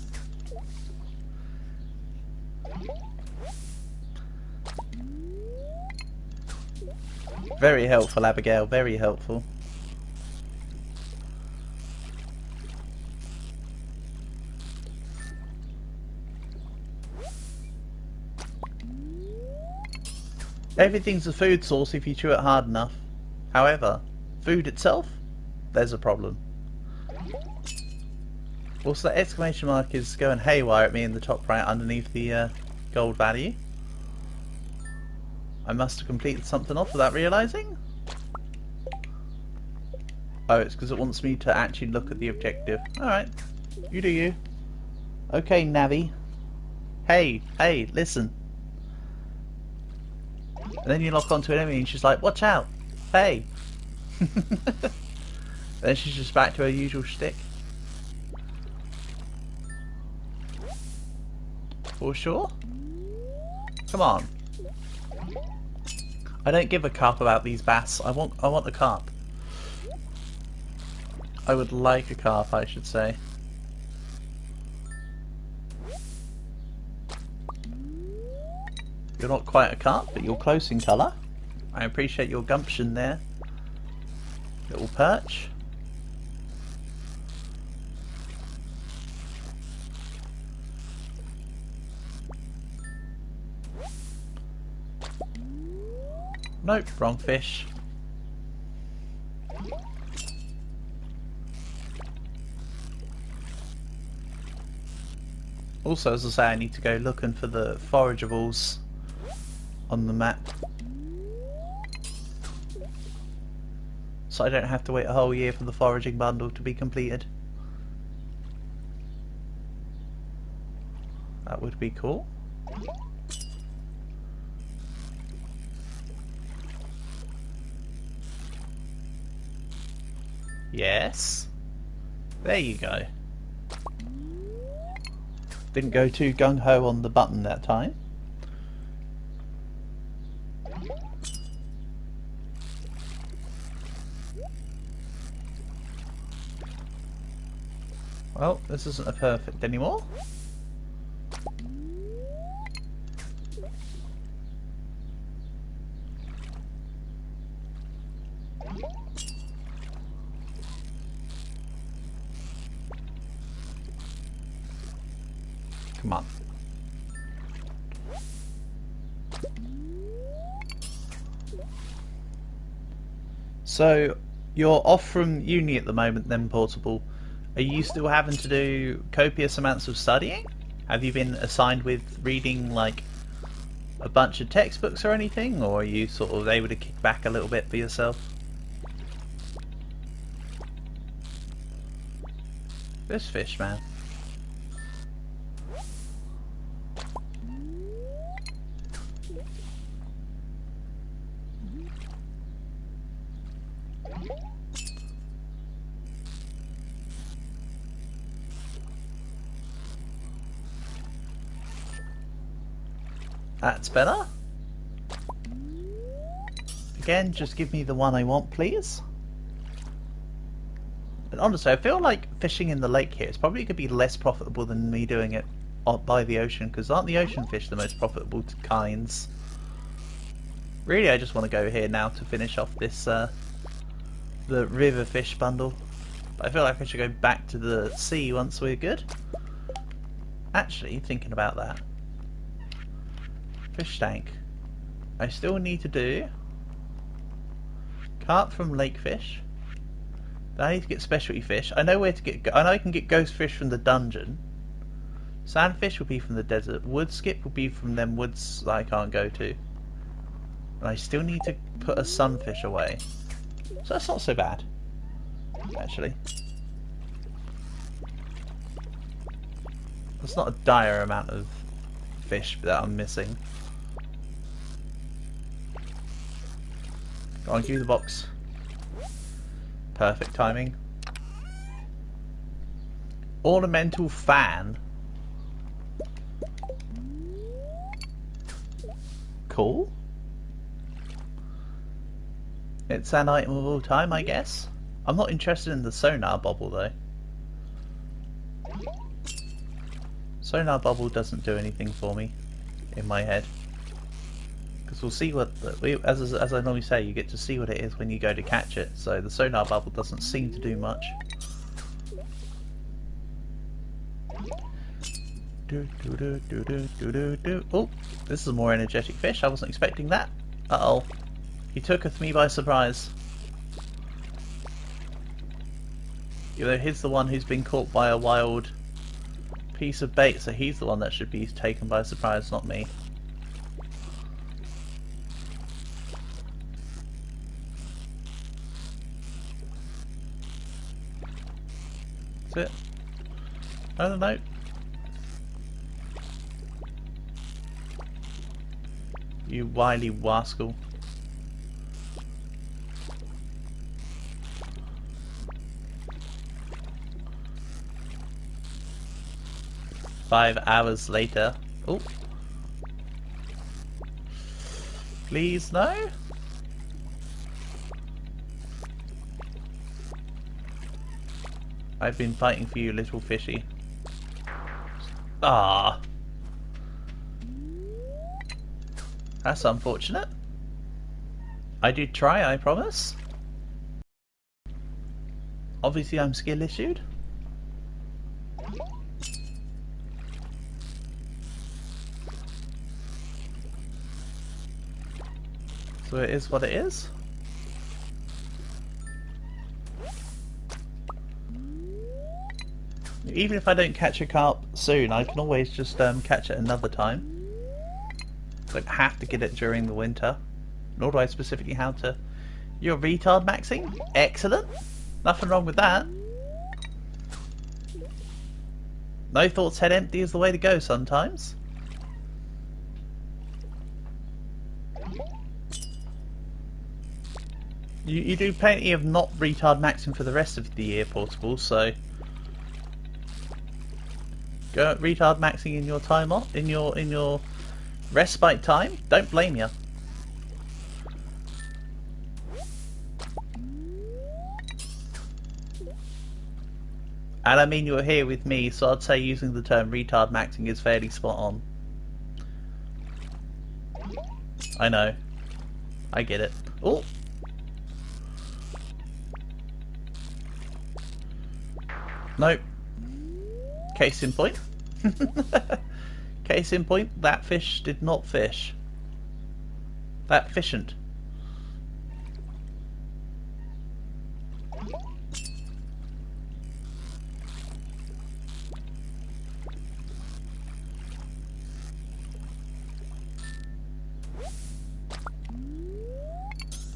Speaker 1: Very helpful, Abigail, very helpful. Everything's a food source if you chew it hard enough. However, food itself, there's a problem. Also, that exclamation mark is going haywire at me in the top right underneath the gold value. I must have completed something off without realising. Oh, it's because it wants me to actually look at the objective. Alright, you do you. Okay, Navi. Hey, listen. And then you lock onto an enemy and she's like, watch out! Hey! Then she's just back to her usual shtick. For sure? Come on. I don't give a carp about these bass. I want a carp. I would like a carp, I should say. You're not quite a carp, but you're close in colour. I appreciate your gumption there. Little perch. Nope, wrong fish. Also, as I say, I need to go looking for the forageables on the map, so I don't have to wait a whole year for the foraging bundle to be completed. That would be cool. Yes. There you go. Didn't go too gung-ho on the button that time. Well, this isn't a perfect anymore. Come on. So, you're off from uni at the moment then, Portable. Are you still having to do copious amounts of studying? Have you been assigned with reading, like, a bunch of textbooks or anything? Or are you sort of able to kick back a little bit for yourself? This fish, man. That's better. Again, just give me the one I want, please. And honestly, I feel like fishing in the lake here is probably going to be less profitable than me doing it by the ocean, because aren't the ocean fish the most profitable kinds? Really, I just want to go here now to finish off this, the river fish bundle. But I feel like I should go back to the sea once we're good. Actually, thinking about that. Fish tank. I still need to do carp from lake fish. Then I need to get specialty fish. I know where to get. I know I can get ghost fish from the dungeon. Sandfish will be from the desert. Wood skip will be from them woods that I can't go to. And I still need to put a sunfish away. So that's not so bad, actually. It's not a dire amount of fish that I'm missing. Go on, give me the box. Perfect timing. Ornamental fan. Cool. It's an item of all time, I guess. I'm not interested in the sonar bubble though. Sonar bubble doesn't do anything for me in my head. Because we'll see what, as I normally say, you get to see what it is when you go to catch it. So the sonar bubble doesn't seem to do much. Oh, this is a more energetic fish. I wasn't expecting that. Uh-oh. He tooketh me by surprise. You know, he's the one who's been caught by a wild piece of bait, so he's the one that should be taken by surprise, not me. That's it. I don't know. You wily wascal. Five hours later. Oh. Please no. I've been fighting for you, little fishy. Ah. That's unfortunate. I did try, I promise. Obviously I'm skill issued. So it is what it is. Even if I don't catch a carp soon, I can always just catch it another time. I don't have to get it during the winter. Nor do I specifically have to. You're retard maxing? Excellent. Nothing wrong with that. No thoughts head empty is the way to go sometimes. You do plenty of not retard maxing for the rest of the year, Portable, so go retard maxing in your time off, in your respite time. Don't blame you. And I mean you're here with me, so I'd say using the term retard maxing is fairly spot on. I know. I get it. Oh. Nope. Case in point. Case in point, that fish did not fish. That fishant.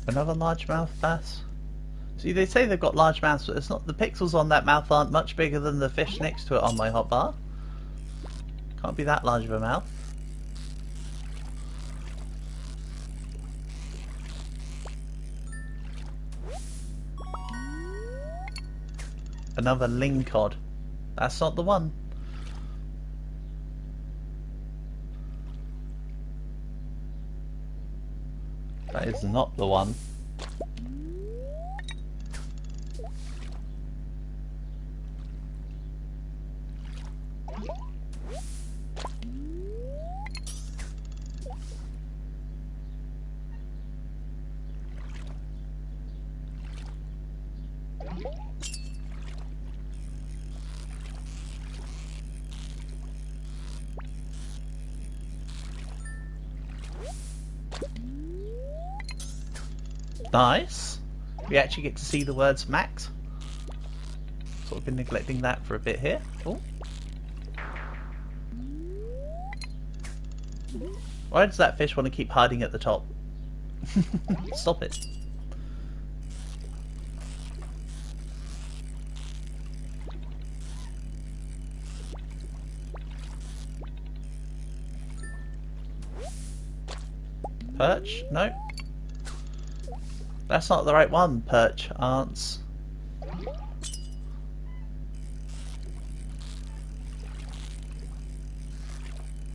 Speaker 1: Another largemouth bass. See, they say they've got large mouths, but it's not. The pixels on that mouth aren't much bigger than the fish next to it on my hotbar. Can't be that large of a mouth. Another lingcod. That's not the one. That is not the one. Nice. We actually get to see the words max. Sort of been neglecting that for a bit here. Oh. Why does that fish want to keep hiding at the top? Stop it. Perch? No. That's not the right one, perch aunts.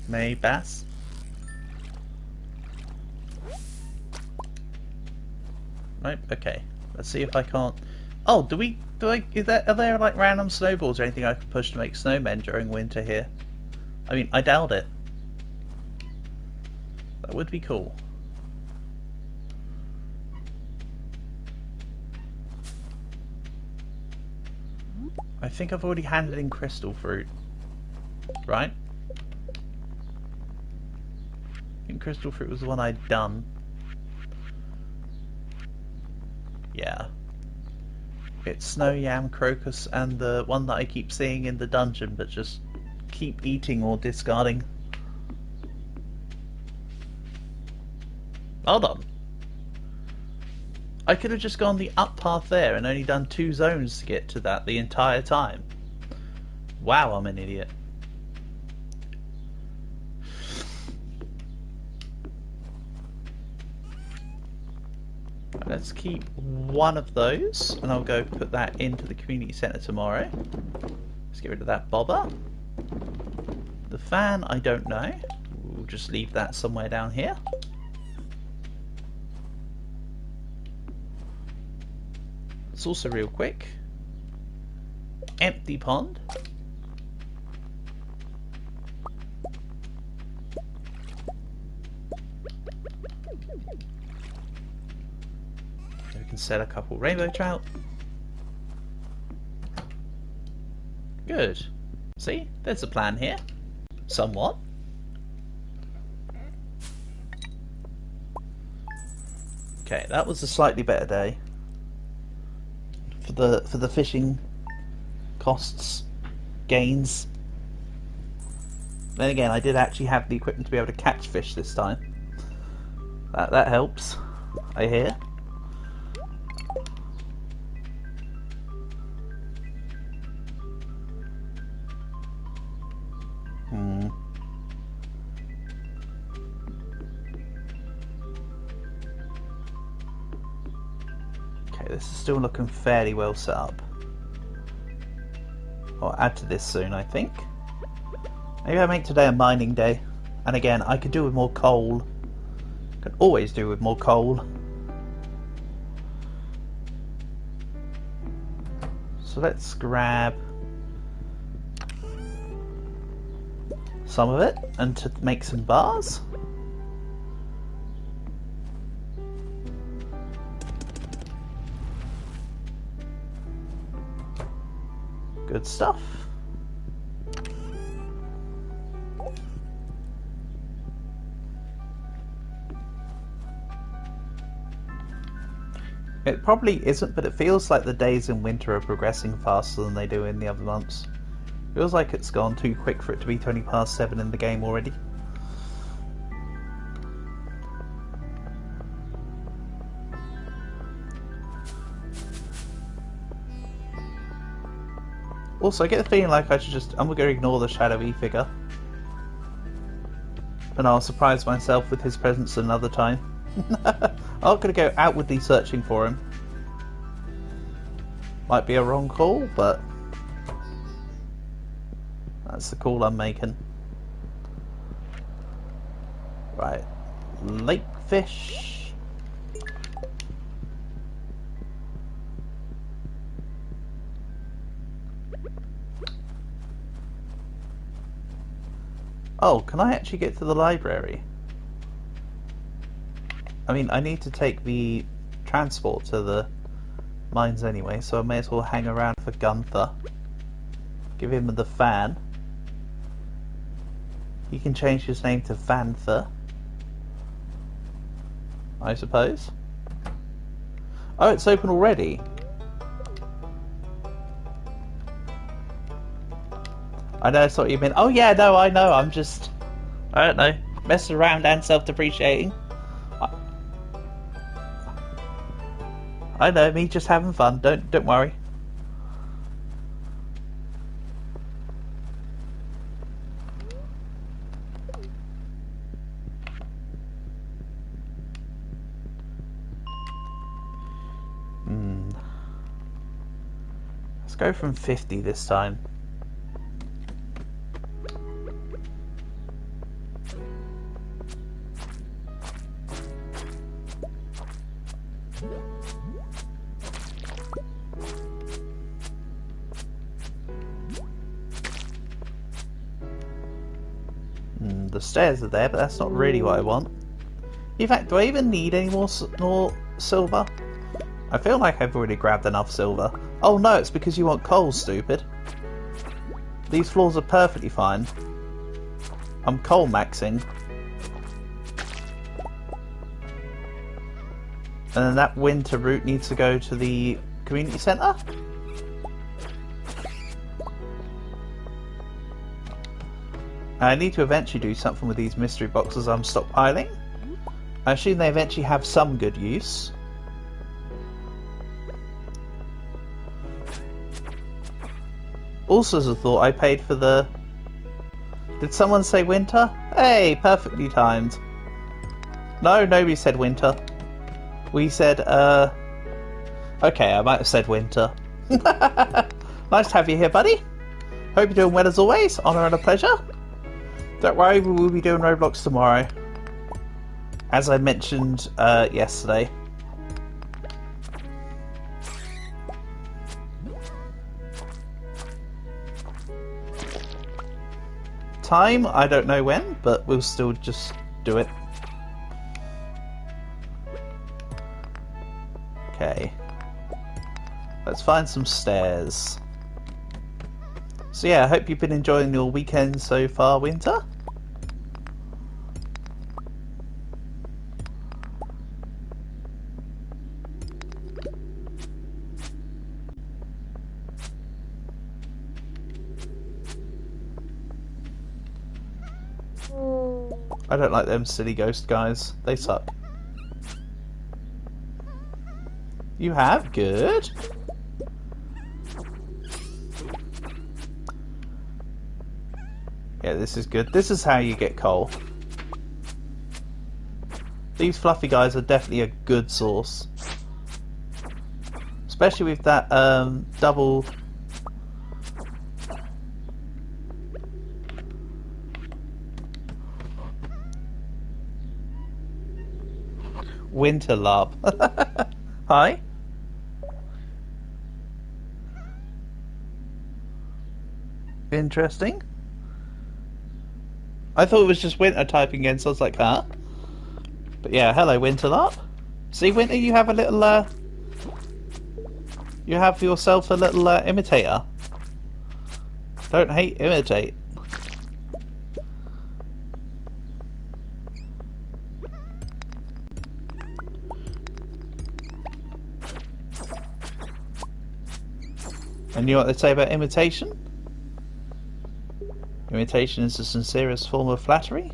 Speaker 1: May bass. Nope, okay. Let's see if I can't. Oh, are there like random snowballs or anything I could push to make snowmen during winter here? I mean, I doubt it. That would be cool. I think I've already handed in crystal fruit, right? I think crystal fruit was the one I'd done. Yeah. It's snow yam, crocus, and the one that I keep seeing in the dungeon, but just keep eating or discarding. Hold on. I could have just gone the up path there and only done 2 zones to get to that the entire time. Wow, I'm an idiot. Let's keep one of those and I'll go put that into the community centre tomorrow. Let's get rid of that bobber. The fan, I don't know. We'll just leave that somewhere down here. It's also real quick. Empty pond. We can set a couple rainbow trout. Good. See, there's a plan here. Somewhat. Okay, that was a slightly better day. For the fishing costs gains. Then again, I did actually have the equipment to be able to catch fish this time. That helps, I hear. This is still looking fairly well set up. I'll add to this soon, I think. Maybe I make today a mining day. And again, I could do with more coal. Could always do with more coal. So let's grab some of it and to make some bars. Good stuff. It probably isn't, but it feels like the days in winter are progressing faster than they do in the other months. Feels like it's gone too quick for it to be 20 past 7 in the game already. Also, I get the feeling like I'm going to ignore the shadowy figure. And I'll surprise myself with his presence another time. I'm not going to go outwardly searching for him. Might be a wrong call, but that's the call I'm making. Right. Lake fish. Oh, can I actually get to the library? I mean, I need to take the transport to the mines anyway, so I may as well hang around for Gunther. Give him the fan. He can change his name to Vanther, I suppose. Oh, it's open already. I know, that's what you mean. Oh yeah, no, I know. I don't know, messing around and self-depreciating. I know, me just having fun. Don't worry. Let's go from 50 this time. The stairs are there, but that's not really what I want. In fact, do I even need any more silver? I feel like I've already grabbed enough silver. Oh no, it's because you want coal, stupid. These floors are perfectly fine. I'm coal maxing. And then that winter route needs to go to the community centre? I need to eventually do something with these mystery boxes I'm stockpiling. I assume they eventually have some good use. Also, as a thought, I paid for the... Did someone say winter? Hey, perfectly timed. No, nobody said winter. We said, okay, I might have said winter. Nice to have you here, buddy. Hope you're doing well as always. Honour and a pleasure. Don't worry, we will be doing Roblox tomorrow. As I mentioned yesterday. Time, I don't know when, but we'll still just do it. Okay. Let's find some stairs. So yeah, I hope you've been enjoying your weekend so far, Winter. I don't like them silly ghost guys. They suck. You have? Good. Yeah, this is good. This is how you get coal. These fluffy guys are definitely a good source. Especially with that double... Winter lab. Hi. Interesting. I thought it was just Winter typing in, so I was like, huh? But yeah, hello, Winterlarp. See, Winter, you have a little, you have yourself a little, imitator. Don't hate, imitate. And you know what they say about imitation? Imitation is the sincerest form of flattery.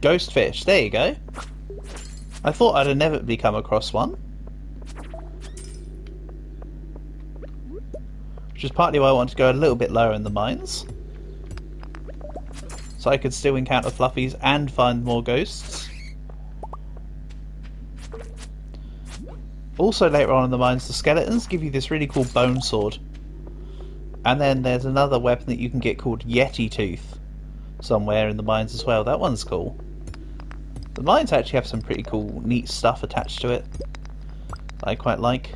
Speaker 1: Ghost fish, there you go. I thought I'd inevitably come across one. Which is partly why I want to go a little bit lower in the mines. So I could still encounter fluffies and find more ghosts. Also later on in the mines, the skeletons give you this really cool bone sword. And then there's another weapon that you can get called Yeti Tooth somewhere in the mines as well. That one's cool. The mines actually have some pretty cool, neat stuff attached to it that I quite like.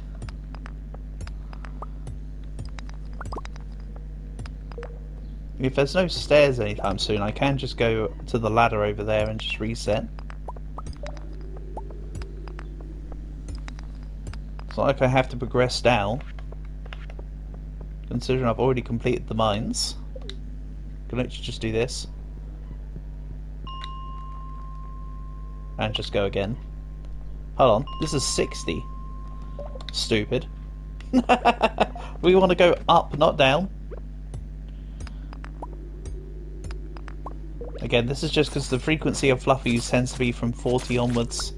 Speaker 1: If there's no stairs anytime soon, I can just go to the ladder over there and just reset. It's not like I have to progress down, considering I've already completed the mines. I can literally just do this. And just go again. Hold on, this is 60. Stupid. We want to go up, not down. Again, this is just because the frequency of fluffies tends to be from 40 onwards.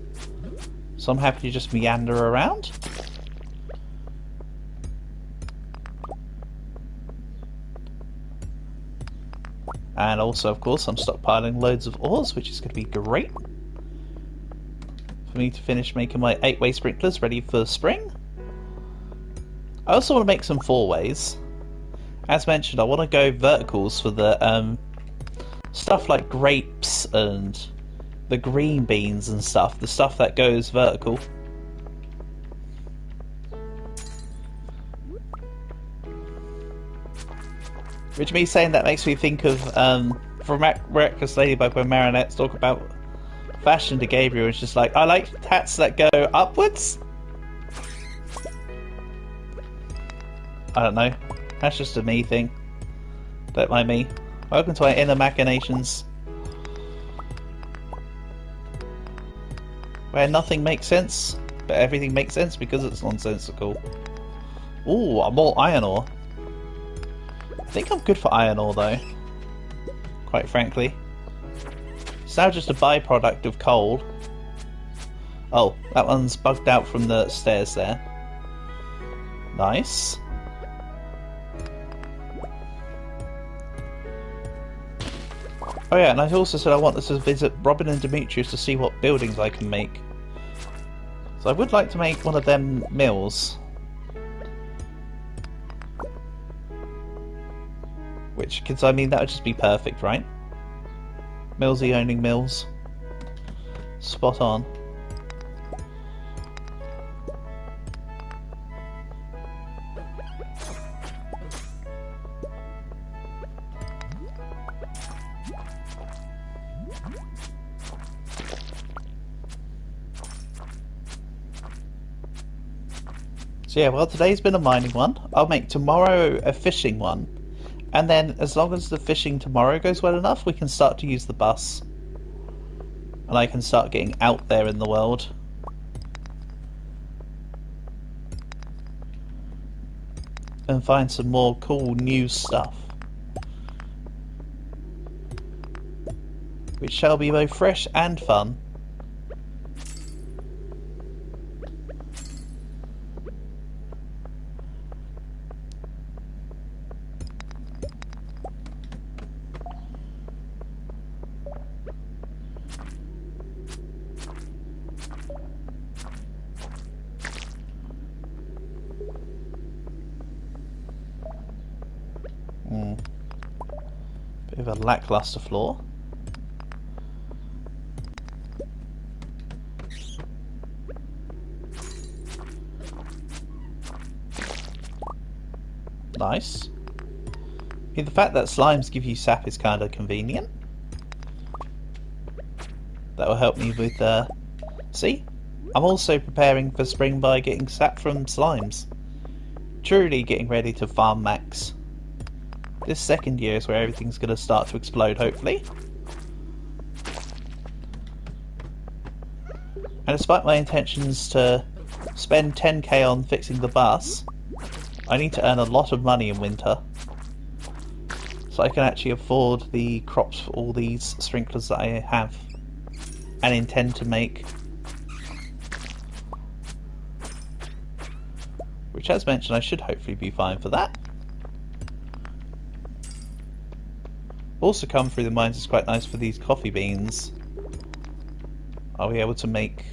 Speaker 1: So I'm happy to just meander around. And also, of course, I'm stockpiling loads of ores, which is going to be great for me to finish making my 8-way sprinklers ready for spring. I also want to make some 4-ways. As mentioned, I want to go verticals for the stuff like grapes and the green beans and stuff. The stuff that goes vertical. Which me saying that makes me think of from Reckless Ladybug when Marinette's talk about fashion to Gabriel. It's just like, I like hats that go upwards. I don't know. That's just a me thing. Don't mind me. Welcome to our inner machinations. Where nothing makes sense, but everything makes sense because it's nonsensical. Ooh, more iron ore. I think I'm good for iron ore though. Quite frankly. It's now just a byproduct of coal. Oh, that one's bugged out from the stairs there. Nice. Oh yeah, and I also said I wanted to visit Robin and Demetrius to see what buildings I can make. So I would like to make one of them mills. Which, because I mean, that would just be perfect, right? Millsy owning mills. Spot on. So yeah, well, today's been a mining one. I'll make tomorrow a fishing one. And then, as long as the fishing tomorrow goes well enough, we can start to use the bus. And I can start getting out there in the world. And find some more cool new stuff. Which shall be both fresh and fun. Bit of a lackluster floor. Nice. I mean, the fact that slimes give you sap is kind of convenient. That will help me with, see? I'm also preparing for spring by getting sap from slimes. Truly getting ready to farm max. This second year is where everything's going to start to explode, hopefully. And despite my intentions to spend 10k on fixing the bus, I need to earn a lot of money in winter. So I can actually afford the crops for all these sprinklers that I have and intend to make. Which, as mentioned, I should hopefully be fine for that. Also come through the mines is quite nice for these coffee beans. Are we able to make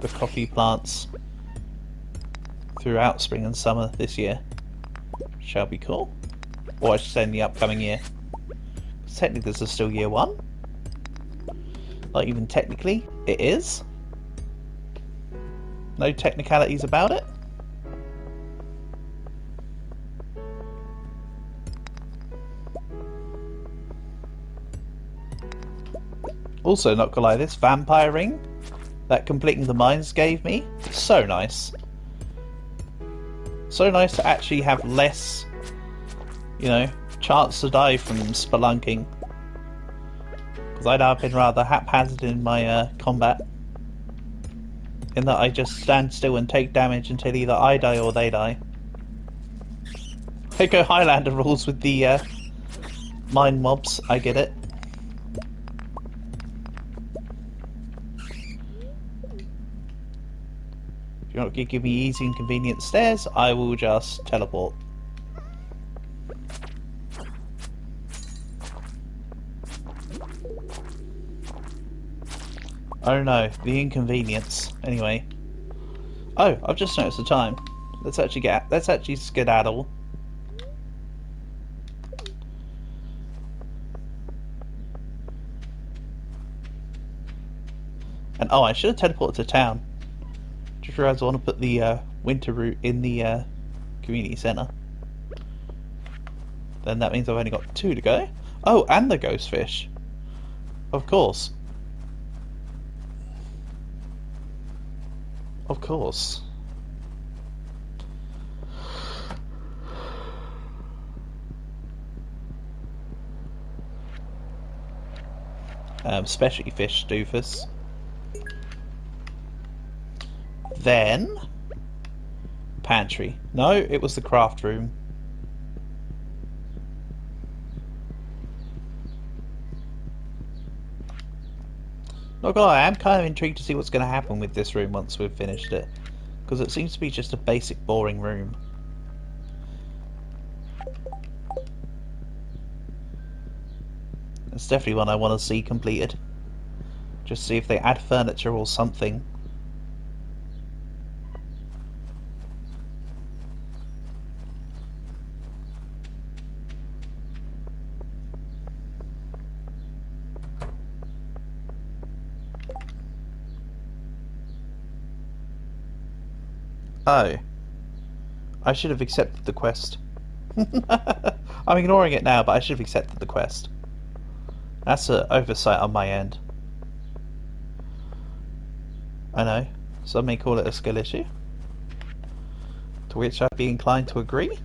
Speaker 1: the coffee plants throughout spring and summer this year? Shall be cool. Or I should say in the upcoming year. Technically this is still year 1. Like, even technically, it is. No technicalities about it. Also, not gonna lie, this vampire ring that completing the mines gave me, so nice. So nice to actually have less, you know, chance to die from spelunking. Because I know I've been rather haphazard in my combat. In that I just stand still and take damage until either I die or they die. I go Highlander rules with the mine mobs, I get it. If you're not going to give me easy and convenient stairs, I will just teleport. Oh no, the inconvenience. Anyway. Oh, I've just noticed the time. Let's actually skedaddle. And oh, I should have teleported to town. Just realised I want to put the winter route in the community centre. Then that means I've only got 2 to go. Oh, and the ghost fish. Of course. Of course. Specialty fish, doofus. Then pantry. No, it was the craft room. Not gonna lie, I am kind of intrigued to see what's going to happen with this room once we've finished it. Because it seems to be just a basic, boring room. It's definitely one I want to see completed. Just see if they add furniture or something. Oh. I should have accepted the quest. I'm ignoring it now, but I should have accepted the quest. That's an oversight on my end. I know. Some may call it a skill issue. To which I'd be inclined to agree.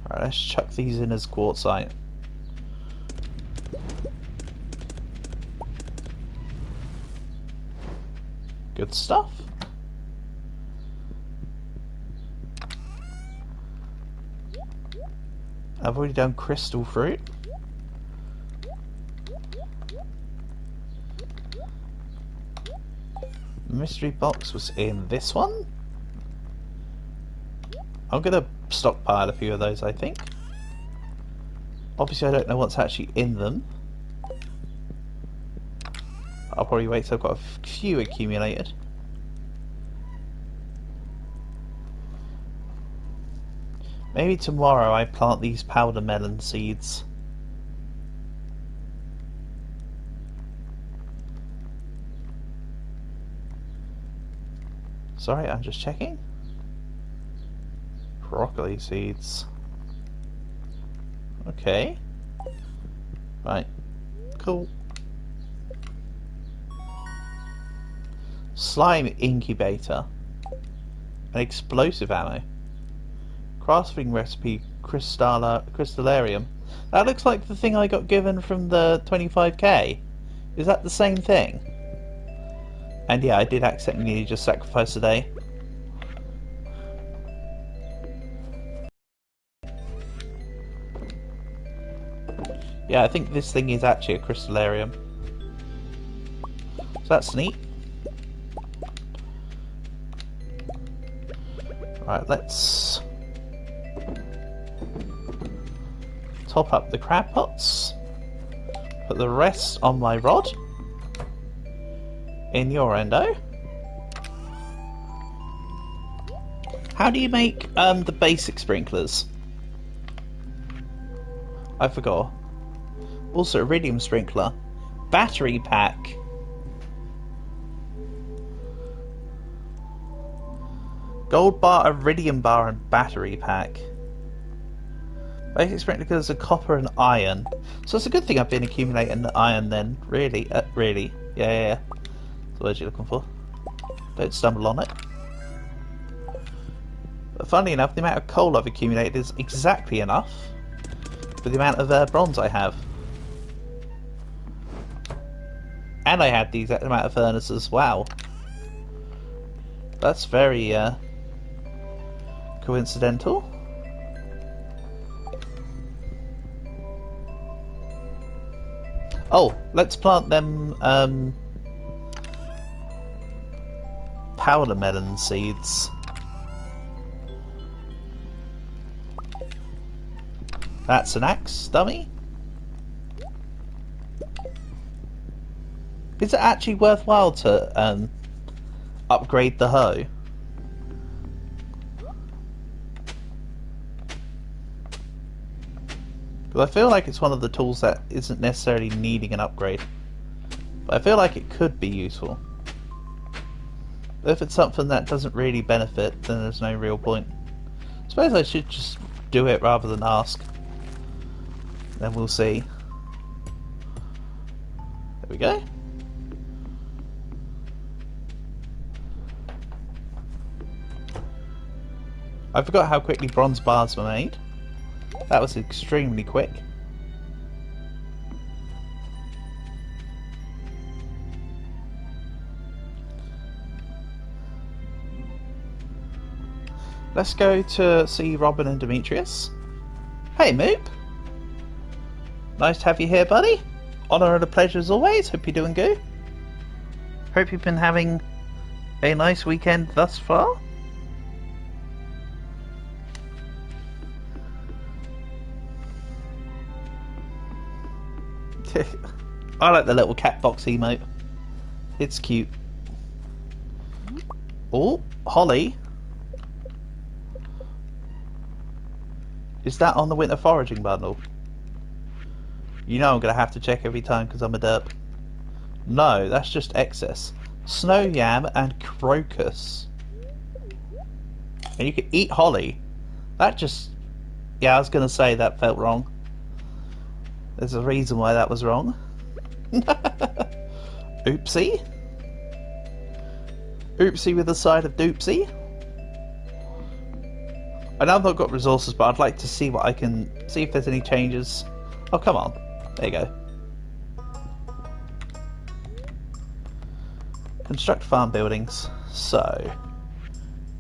Speaker 1: Alright, let's chuck these in as quartzite. Good stuff. I've already done crystal fruit. The mystery box was in this one. I'm gonna stockpile a few of those, I think. Obviously I don't know what's actually in them. I'll probably wait till I've got a few accumulated. Maybe tomorrow I plant these powder melon seeds. Sorry, I'm just checking. Broccoli seeds. Okay. Cool. Slime incubator. An explosive ammo. Crafting recipe crystallarium. That looks like the thing I got given from the 25k. Is that the same thing? And yeah, I did accidentally just sacrifice a day. Yeah, I think this thing is actually a crystallarium. So that's neat. Right, let's top up the crab pots. Put the rest on my rod. In your endo. How do you make the basic sprinklers? I forgot. Also, iridium sprinkler. Battery pack. Gold bar, iridium bar, and battery pack. Basic sprinklers are copper and iron. So it's a good thing I've been accumulating the iron then. Really? Really? Yeah. That's the word you're looking for. Don't stumble on it. But funnily enough, the amount of coal I've accumulated is exactly enough for the amount of bronze I have. And I had the exact amount of furnaces. Wow. That's very coincidental. Oh, let's plant them powder melon seeds. That's an axe, dummy. Is it actually worthwhile to upgrade the hoe? Because I feel like it's one of the tools that isn't necessarily needing an upgrade. But I feel like it could be useful. But if it's something that doesn't really benefit, then there's no real point. I suppose I should just do it rather than ask. Then we'll see. There we go. I forgot how quickly bronze bars were made. That was extremely quick. Let's go to see Robin and Demetrius. Hey, Moop. Nice to have you here, buddy. Honour and a pleasure as always. Hope you're doing good. Hope you've been having a nice weekend thus far. I like the little cat box emote. It's cute. Oh, Holly. Is that on the winter foraging bundle? You know I'm going to have to check every time because I'm a derp. No, that's just excess. Snow yam and crocus. And you can eat holly. That just... Yeah, I was going to say that felt wrong. There's a reason why that was wrong. Oopsie. Oopsie with a side of doopsie. I know I've not got resources, but I'd like to see what I can... See if there's any changes. Oh, come on. There you go. Construct farm buildings. So...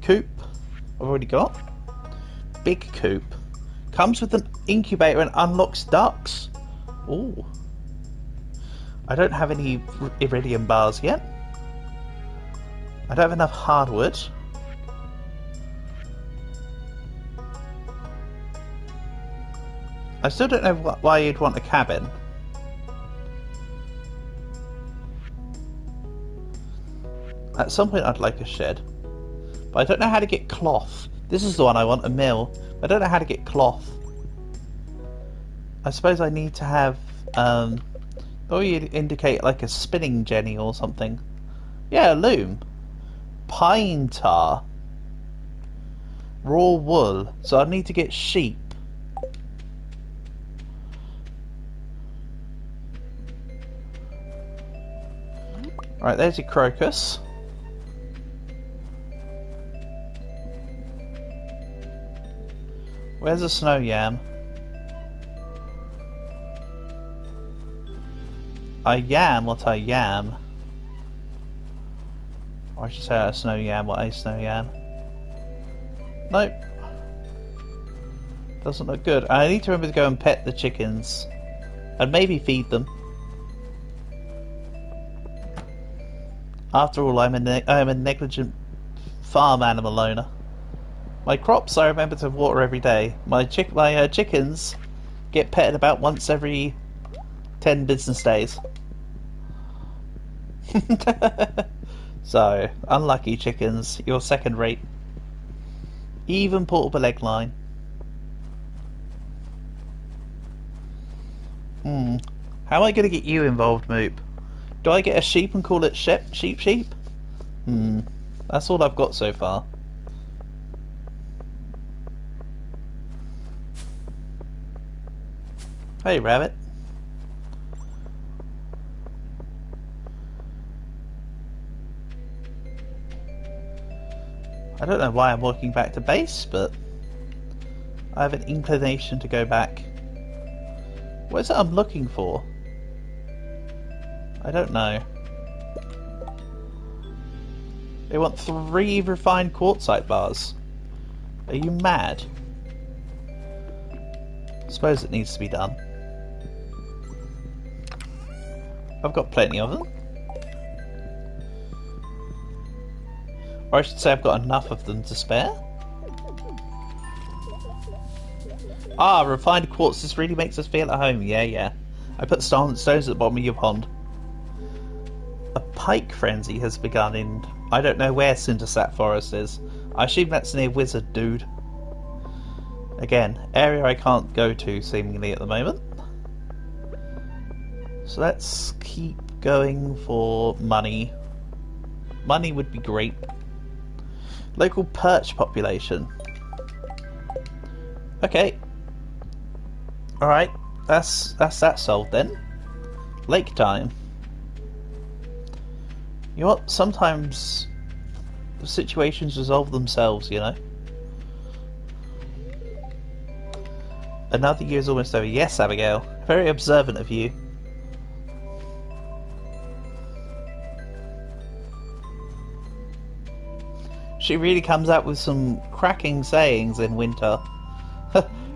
Speaker 1: Coop. I've already got. Big coop. Comes with an incubator and unlocks ducks. Ooh. I don't have any iridium bars yet. I don't have enough hardwood. I still don't know why you'd want a cabin. At some point I'd like a shed. But I don't know how to get cloth. This is the one I want, a mill. I don't know how to get cloth. I suppose I need to have... or you'd indicate like a spinning jenny or something. Yeah, a loom. Pine tar. Raw wool. So I need to get sheep. Right, there's your crocus. Where's the snow yam? A yam, what a yam. Or I should say a snow yam, what a snow yam. Nope. Doesn't look good. I need to remember to go and pet the chickens. And maybe feed them. After all, I'm a negligent farm animal owner. My crops I remember to water every day. My chickens get petted about once every 10 business days. So, unlucky chickens, you're second rate. Even portable egg line. How am I going to get you involved, Moop? Do I get a sheep and call it sheep? That's all I've got so far. Hey, rabbit. I don't know why I'm walking back to base, but I have an inclination to go back. What is it I'm looking for? I don't know. They want 3 refined quartzite bars. Are you mad? I suppose it needs to be done. I've got plenty of them. Or I should say I've got enough of them to spare. Ah, refined quartz, this really makes us feel at home. Yeah. I put stones at the bottom of your pond. A pike frenzy has begun in... I don't know where Cindersap Forest is. I assume that's near Wizard Dude. Again, area I can't go to seemingly at the moment. So let's keep going for money. Money would be great. Local perch population. Okay. Alright, that's that solved then. Lake time. You know what? Sometimes the situations resolve themselves, you know. Another year's almost over. Yes, Abigail. Very observant of you. She really comes out with some cracking sayings in winter.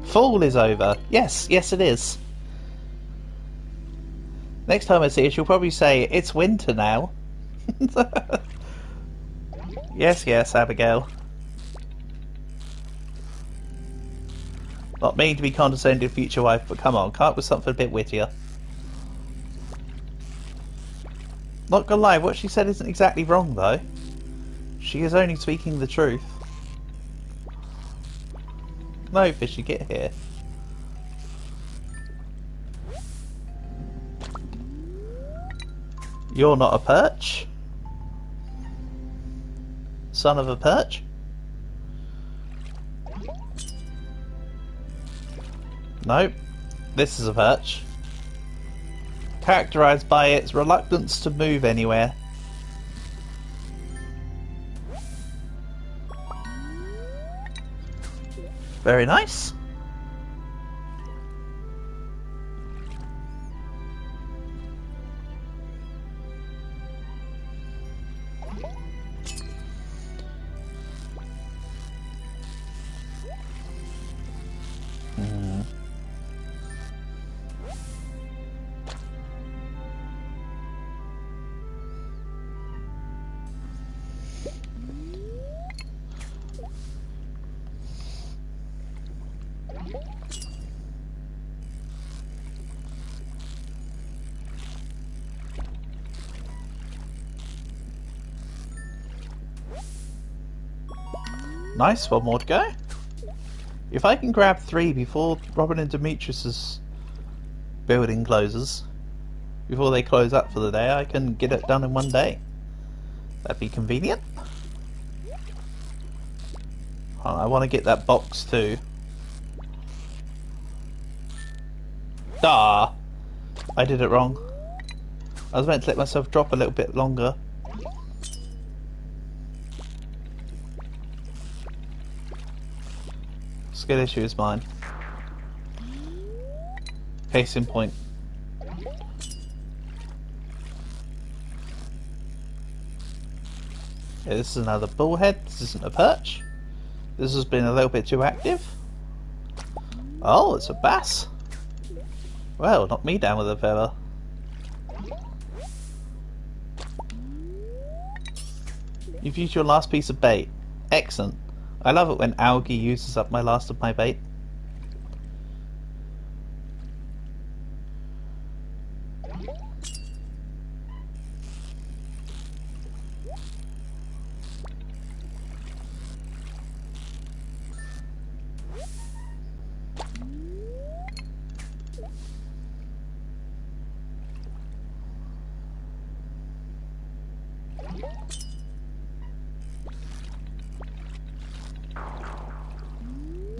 Speaker 1: Fall is over. Yes, it is. Next time I see her, she'll probably say, it's winter now. Yes, Abigail. Not mean to be condescending to future wife, but come on, come up with something a bit wittier. Not gonna lie, what she said isn't exactly wrong though. She is only speaking the truth. No, fishy, get here. You're not a perch. Son of a perch. Nope. This is a perch. Characterized by its reluctance to move anywhere. Very nice. Nice, one more to go. If I can grab 3 before Robin and Demetrius's building closes, before they close up for the day, I can get it done in one day. That'd be convenient. Oh, I want to get that box too. Ah, I did it wrong. I was meant to let myself drop a little bit longer. Skill issue is mine. Case in point. Yeah, this is another bullhead. This isn't a perch. This has been a little bit too active. Oh, it's a bass. Well, knock me down with a feather. You've used your last piece of bait. Excellent. I love it when algae uses up my last of my bait.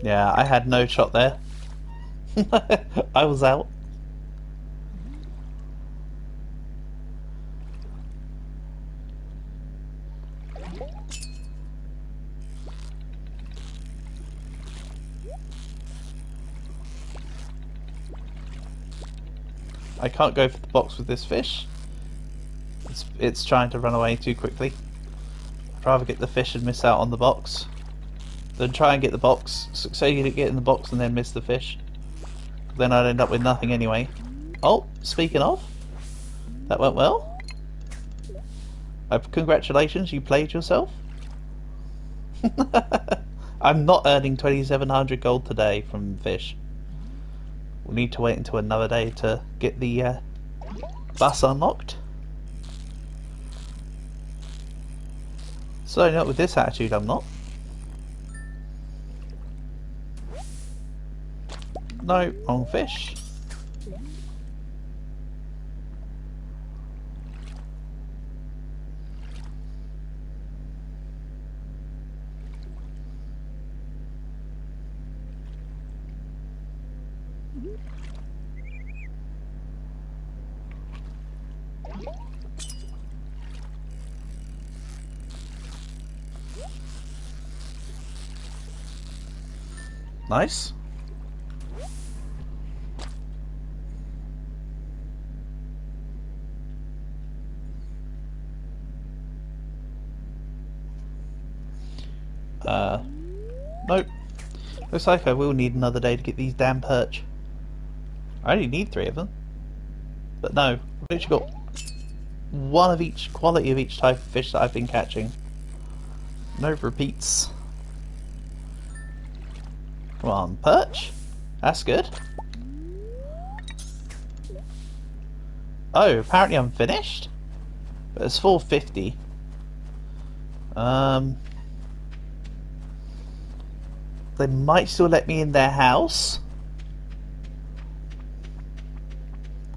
Speaker 1: Yeah, I had no shot there. I was out. I can't go for the box with this fish. It's trying to run away too quickly. I'd rather get the fish and miss out on the box than try and get the box, succeed at getting the box and then miss the fish. Then I'd end up with nothing anyway. Oh, speaking of, that went well. Congratulations, you played yourself. I'm not earning 2,700 gold today from fish. We'll need to wait until another day to get the bus unlocked. So not with this attitude, I'm not. No, wrong fish. Nice. Nope. Looks like I will need another day to get these damn perch. I only need 3 of them. But no, I've literally got one of each quality of each type of fish that I've been catching. No repeats. Come on, perch. That's good. Oh, apparently I'm finished. But it's 450. They might still let me in their house.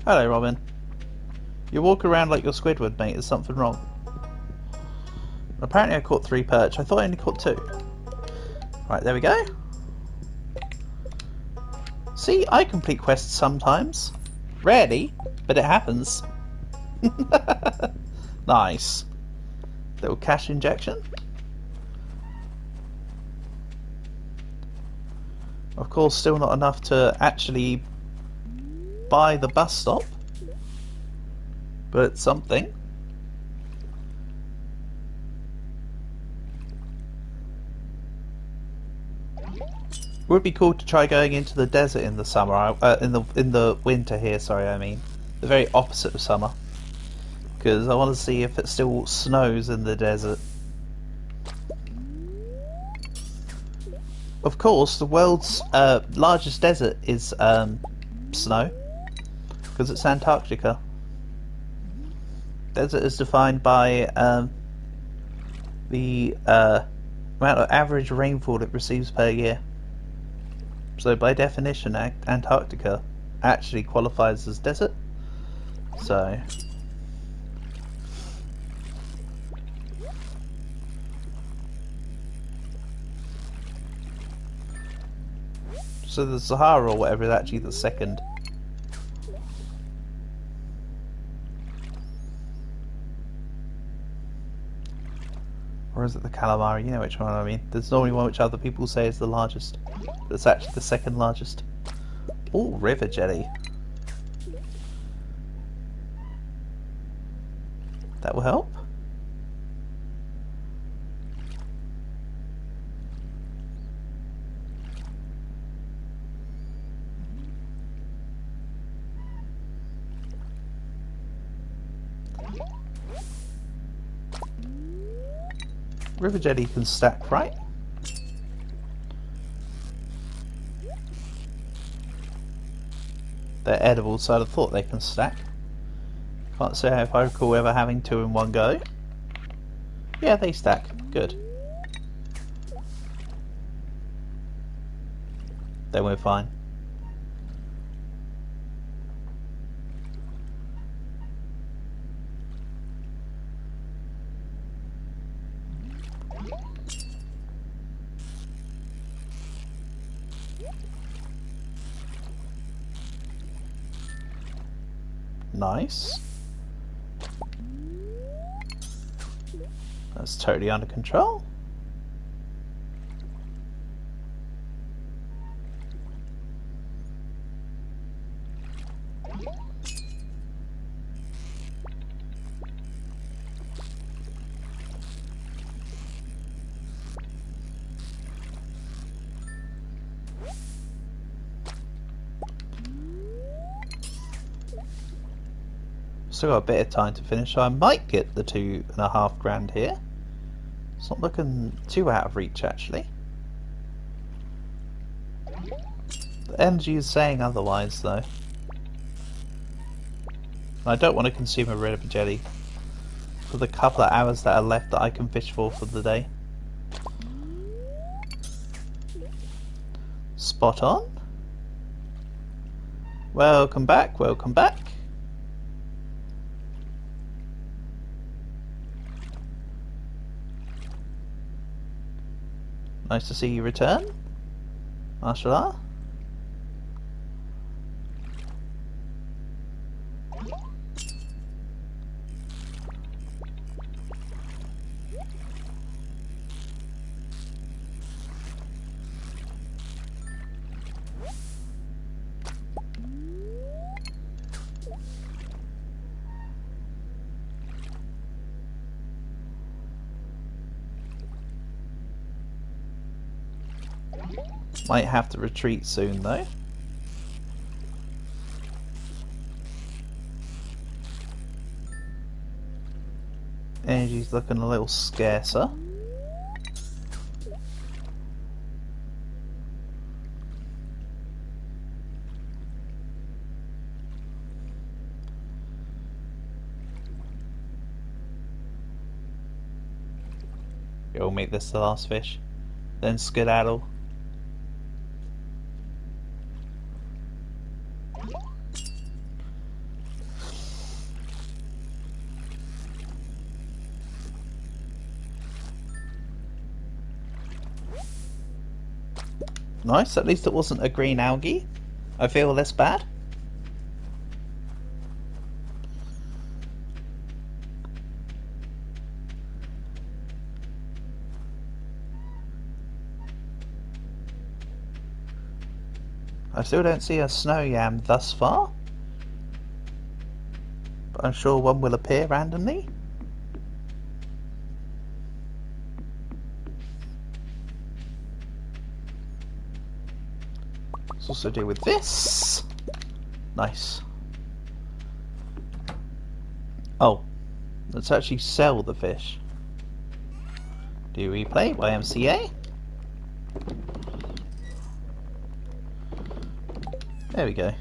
Speaker 1: Hello, Robin. You walk around like you're Squidward, mate. There's something wrong. Apparently I caught 3 perch. I thought I only caught 2. Right, there we go. See, I complete quests sometimes. Rarely, but it happens. Nice. Little cash injection. Of course, still not enough to actually buy the bus stop. But something. Would be cool to try going into the desert in the summer, in the winter here. Sorry, I mean the very opposite of summer, because I want to see if it still snows in the desert. Of course, the world's largest desert is snow, because it's Antarctica. Desert is defined by the amount of average rainfall it receives per year. So by definition, Antarctica actually qualifies as desert. So the Sahara or whatever is actually the second. Or is it the calamari? You know which one I mean. There's normally one which other people say is the largest. But it's actually the second largest. Oh, river jelly. That will help. River jelly can stack, right? They're edible, so I'd have thought they can stack. Can't say if I recall ever having two in one go. Yeah, they stack. Good. Then we're fine. Nice. That's totally under control. Still got a bit of time to finish, so I might get the 2.5 grand here. It's not looking too out of reach, actually. The energy is saying otherwise, though. And I don't want to consume a river jelly for the couple of hours that are left that I can fish for the day. Spot on. Welcome back, welcome back. Nice to see you return. Mashallah. Might have to retreat soon though. Energy's looking a little scarcer. We'll make this the last fish, then skedaddle. Nice, at least it wasn't a green algae. I feel less bad. I still don't see a snow yam thus far, but I'm sure one will appear randomly. Let's also deal with this. Nice. Oh, let's actually sell the fish. Do replay YMCA. There we go.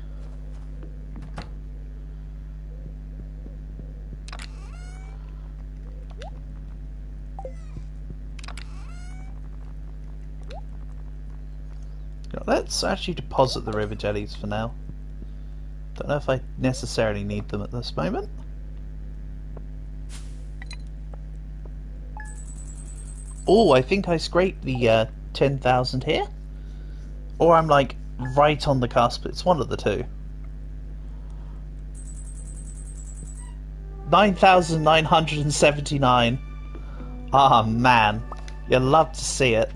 Speaker 1: Let's actually deposit the river jellies for now. Don't know if I necessarily need them at this moment. Oh, I think I scraped the 10,000 here. Or I'm like right on the cusp. It's one of the two. 9,979. Ah, man. You'll love to see it.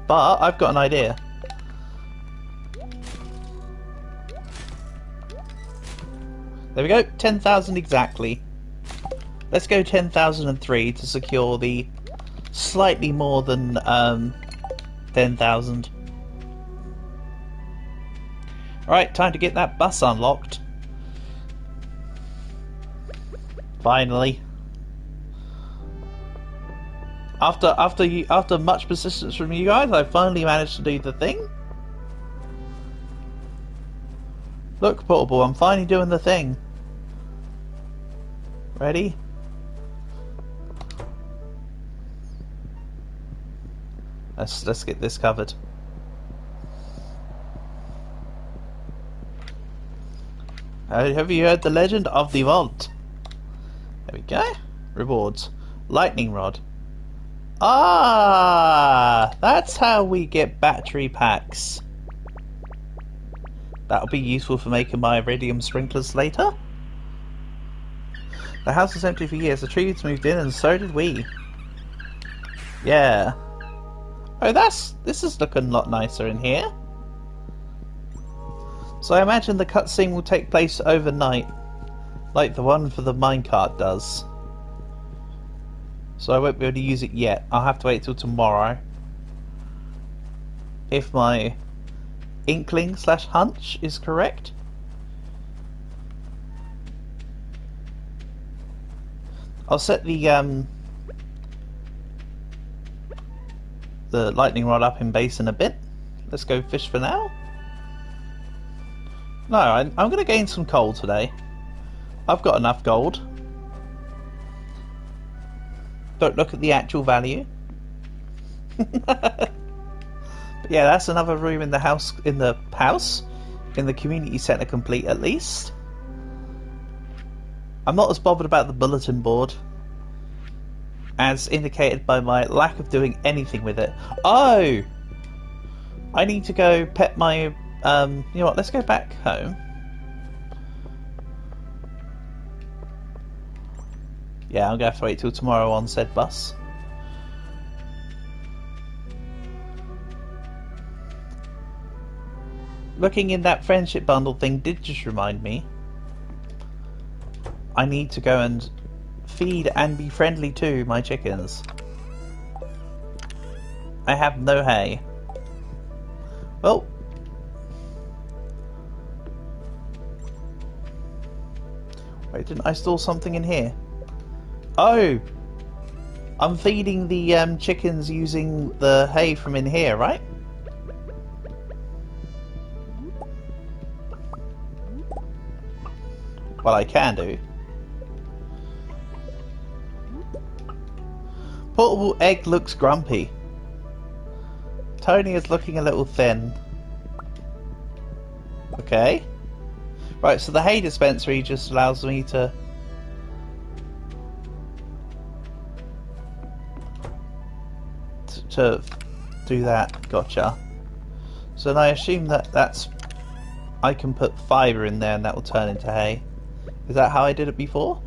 Speaker 1: But I've got an idea. There we go, 10,000 exactly. Let's go 10,003 to secure the slightly more than 10,000. Alright, time to get that bus unlocked. Finally. After much persistence from you guys, I finally managed to do the thing. Look, Portable, I'm finally doing the thing. Ready? Let's get this covered. Have you heard the legend of the vault? There we go. Rewards. Lightning rod. Ah, that's how we get battery packs. That'll be useful for making my iridium sprinklers later. The house was empty for years. The trees moved in, and so did we. Yeah. Oh, this is looking a lot nicer in here. So I imagine the cutscene will take place overnight, like the one for the minecart does. So I won't be able to use it yet. I'll have to wait till tomorrow. If my inkling / hunch is correct. I'll set the lightning rod up in base in a bit. Let's go fish for now. No, I'm going to gain some coal today. I've got enough gold. Don't look at the actual value. But yeah, that's another room in the house. In the community centre complete at least. I'm not as bothered about the bulletin board, as indicated by my lack of doing anything with it. Oh! I need to go pet my... you know what, let's go back home. Yeah, I'm going to have to wait till tomorrow on said bus. Looking in that friendship bundle thing did just remind me. I need to go and feed and be friendly to my chickens. I have no hay. Well. Wait, didn't I store something in here? Oh! I'm feeding the chickens using the hay from in here, right? Well, I can do. Portable egg looks grumpy. Tony is looking a little thin. Okay. Right, so the hay dispensary just allows me to... to do that. Gotcha. So then I assume that that's... I can put fibre in there and that will turn into hay. Is that how I did it before?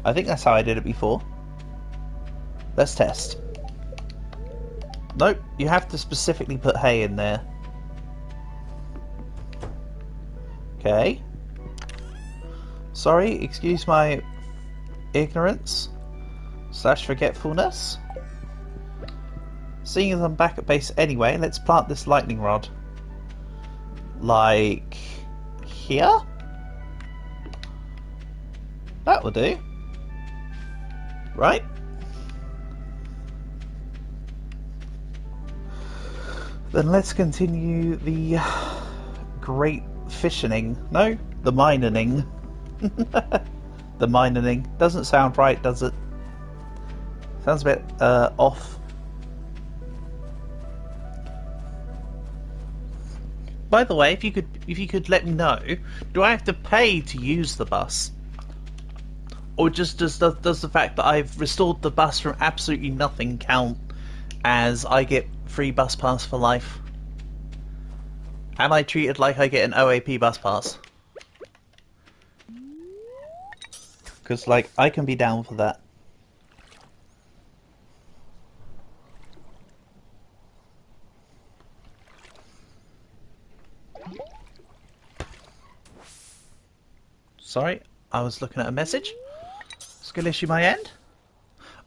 Speaker 1: I think that's how I did it before. Let's test. Nope, you have to specifically put hay in there. Okay. Sorry, excuse my ignorance / forgetfulness. Seeing as I'm back at base anyway, let's plant this lightning rod. Like... here? That will do. Right? Then let's continue the great fishing. No, the mining. The mining. Doesn't sound right, does it? Sounds a bit off. By the way, if you could let me know, do I have to pay to use the bus? Or just does the fact that I've restored the bus from absolutely nothing count as I get free bus pass for life? Am I treated like I get an OAP bus pass? Because, like, I can be down for that. Sorry, I was looking at a message. Skill issue my end.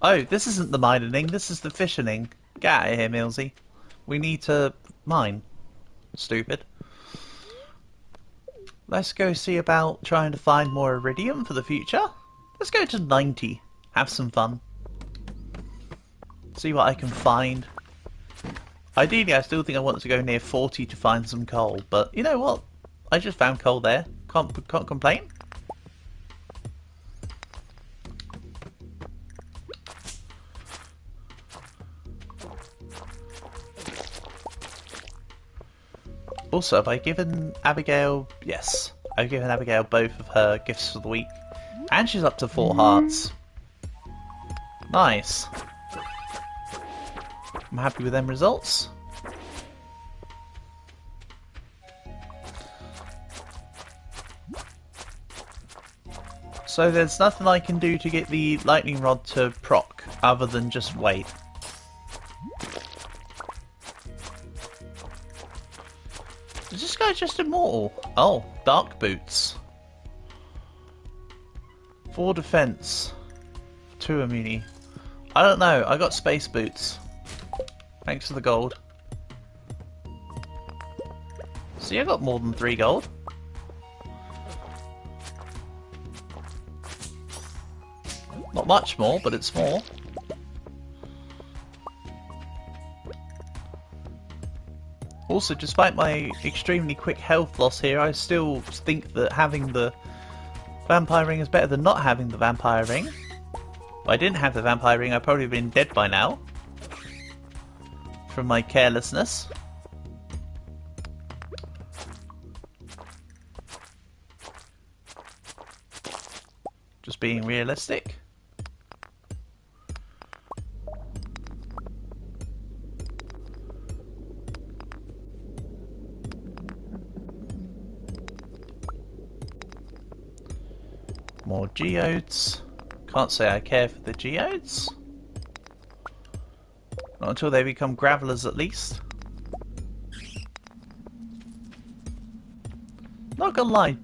Speaker 1: Oh, this isn't the mining, this is the fishing. Get out of here, Millsy. We need to mine. Stupid. Let's go see about trying to find more iridium for the future. Let's go to 90. Have some fun. See what I can find. Ideally, I still think I want to go near 40 to find some coal, but you know what? I just found coal there. Can't complain. Also, have I given Abigail... Yes, I've given Abigail both of her gifts for the week. And she's up to 4 hearts. Nice. I'm happy with them results. So there's nothing I can do to get the lightning rod to proc, other than just wait. Is this guy just immortal? Oh, dark boots. 4 defense. 2 immunity. I don't know, I got space boots. Thanks for the gold. See, I got more than 3 gold. Not much more, but it's more. Also, despite my extremely quick health loss here, I still think that having the vampire ring is better than not having the vampire ring. If I didn't have the vampire ring, I'd probably have been dead by now. From my carelessness. Just being realistic. More geodes. Can't say I care for the geodes. Not until they become gravelers, at least. Not gonna lie,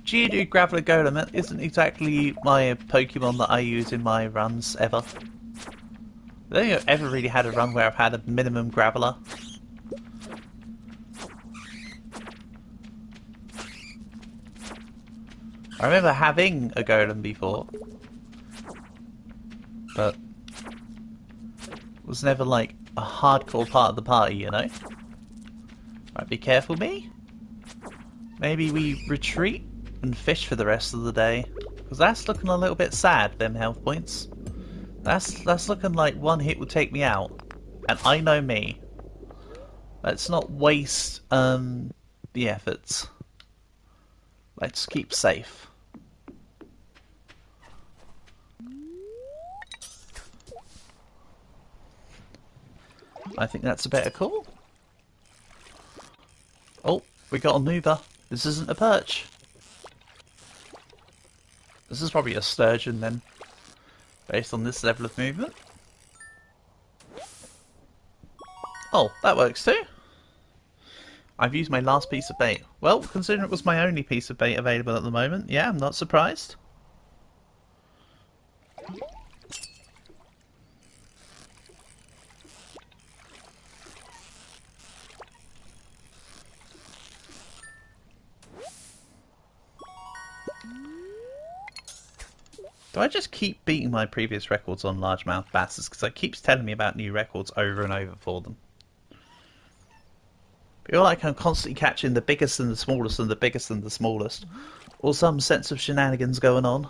Speaker 1: Geodude Graveler Golem isn't exactly my Pokemon that I use in my runs ever. I don't think I've ever really had a run where I've had a minimum Graveler. I remember having a Golem before, but it was never like a hardcore part of the party, you know? Right, be careful, me. Maybe we retreat and fish for the rest of the day, because that's looking a little bit sad, them health points. That's looking like one hit will take me out, and I know me. Let's not waste the efforts. Let's keep safe. I think that's a better call. Oh, we got a mover. This isn't a perch. This is probably a sturgeon then, based on this level of movement. Oh, that works too. I've used my last piece of bait. Well, considering it was my only piece of bait available at the moment, yeah, I'm not surprised. Do I just keep beating my previous records on largemouth basses? Because it keeps telling me about new records over and over for them. I feel like I'm constantly catching the biggest and the smallest and the biggest and the smallest. Or some sense of shenanigans going on.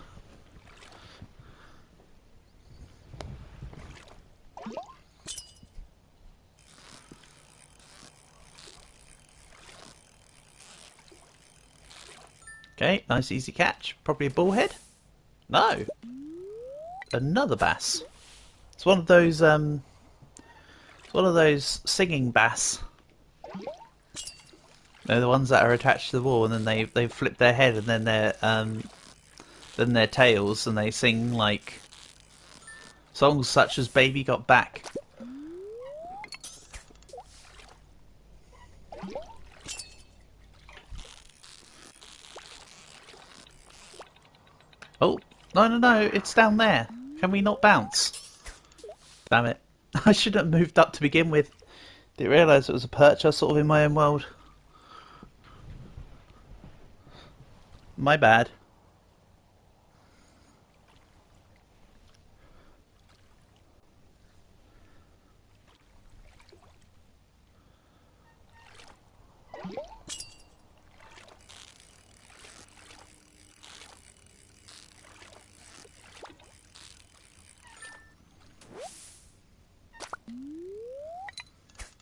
Speaker 1: Okay, nice easy catch. Probably a bullhead? No! Another bass. It's one of those singing bass. They're the ones that are attached to the wall and then they flip their head and then than their tails, and they sing like songs such as "Baby Got Back." Oh, no, no, no, it's down there. Can we not bounce? Damn it. I should have moved up to begin with. Didn't realise it was a perch. I was sort of in my own world. My bad.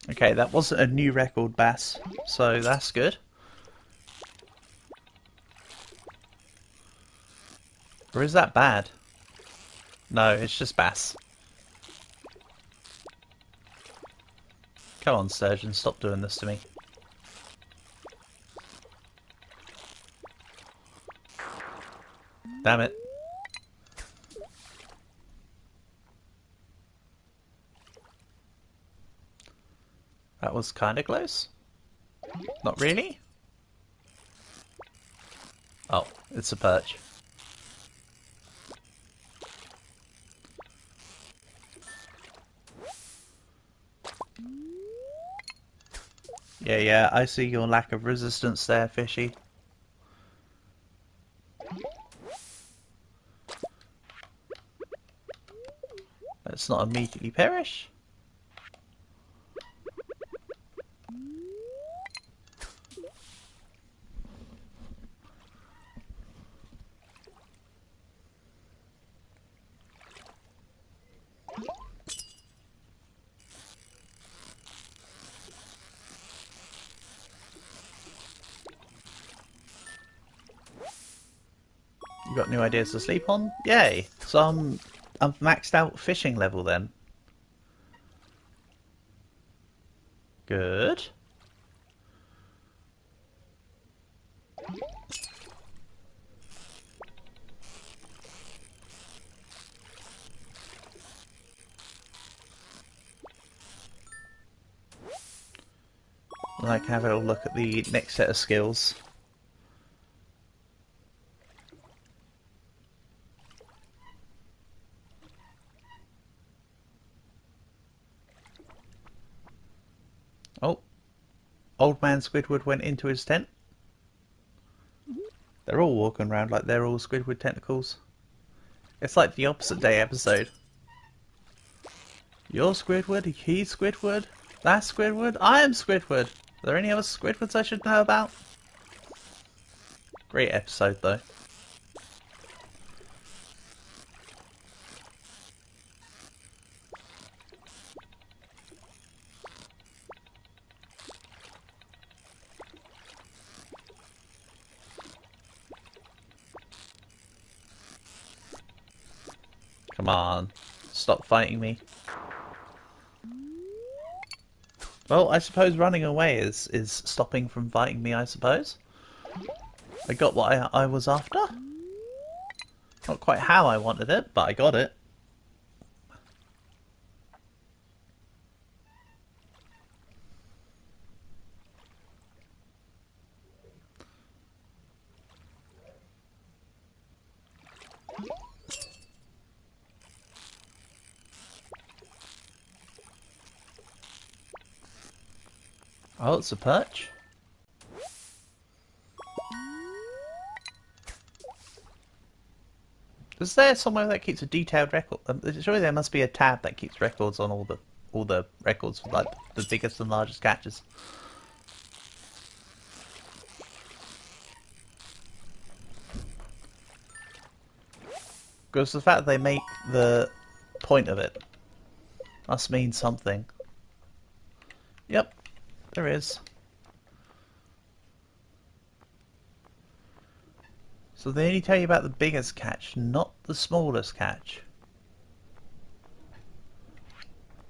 Speaker 1: Okay, that wasn't a new record, Bass, so that's good. Or is that bad? No, it's just Bass. Come on, Sturgeon, stop doing this to me. Damn it. That was kind of close. Not really? Oh, it's a perch. Yeah, I see your lack of resistance there, fishy. Let's not immediately perish. You got new ideas to sleep on? Yay! So I'm maxed out fishing level then. Good. And I can have a little look at the next set of skills. Oh, old man Squidward went into his tent. They're all walking around like they're all Squidward tentacles. It's like the opposite day episode. You're Squidward, he's Squidward, that's Squidward, I am Squidward. Are there any other Squidwards I should know about? Great episode though. Come on, stop fighting me. Well, I suppose running away is stopping from fighting me, I suppose. I got what I was after. Not quite how I wanted it, but I got it. Oh, it's a perch. Is there somewhere that keeps a detailed record? Surely there must be a tab that keeps records on all the records for like the biggest and largest catches. Because the fact that they make the point of it must mean something. Yep, there is. So they only tell you about the biggest catch, not the smallest catch.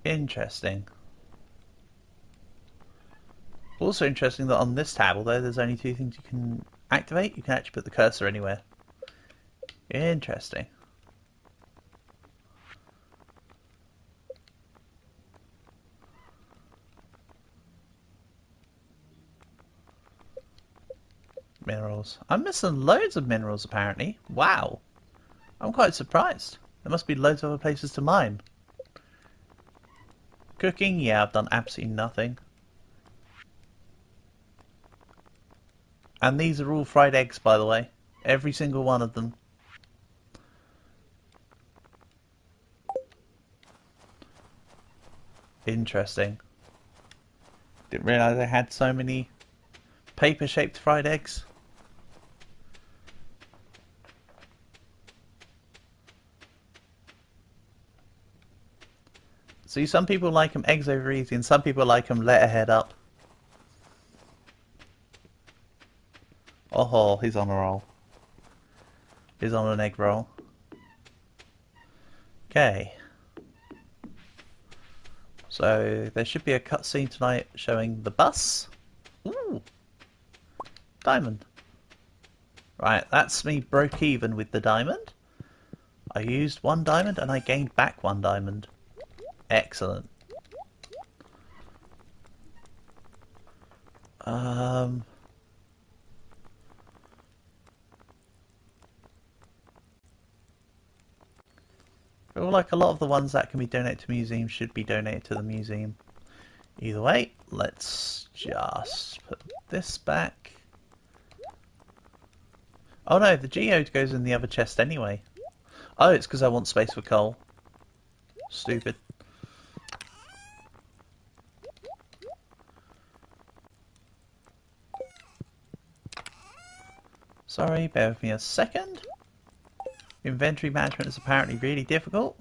Speaker 1: Interesting. Also interesting that on this tab, although there's only two things you can activate, you can actually put the cursor anywhere. Interesting. Minerals. I'm missing loads of minerals apparently. Wow. I'm quite surprised. There must be loads of other places to mine. Cooking? Yeah, I've done absolutely nothing. And these are all fried eggs, by the way. Every single one of them. Interesting. Didn't realise I had so many paper-shaped fried eggs. See, some people like them eggs over easy, and some people like them letterhead up. Oh, he's on a roll. He's on an egg roll. Okay. So, there should be a cutscene tonight showing the bus. Ooh! Diamond. Right, that's me broke even with the diamond. I used 1 diamond and I gained back 1 diamond. Excellent. I feel like a lot of the ones that can be donated to museums should be donated to the museum. Either way, let's just put this back. Oh no, the geode goes in the other chest anyway. Oh, it's because I want space for coal. Stupid. Sorry, bear with me a second. Inventory management is apparently really difficult.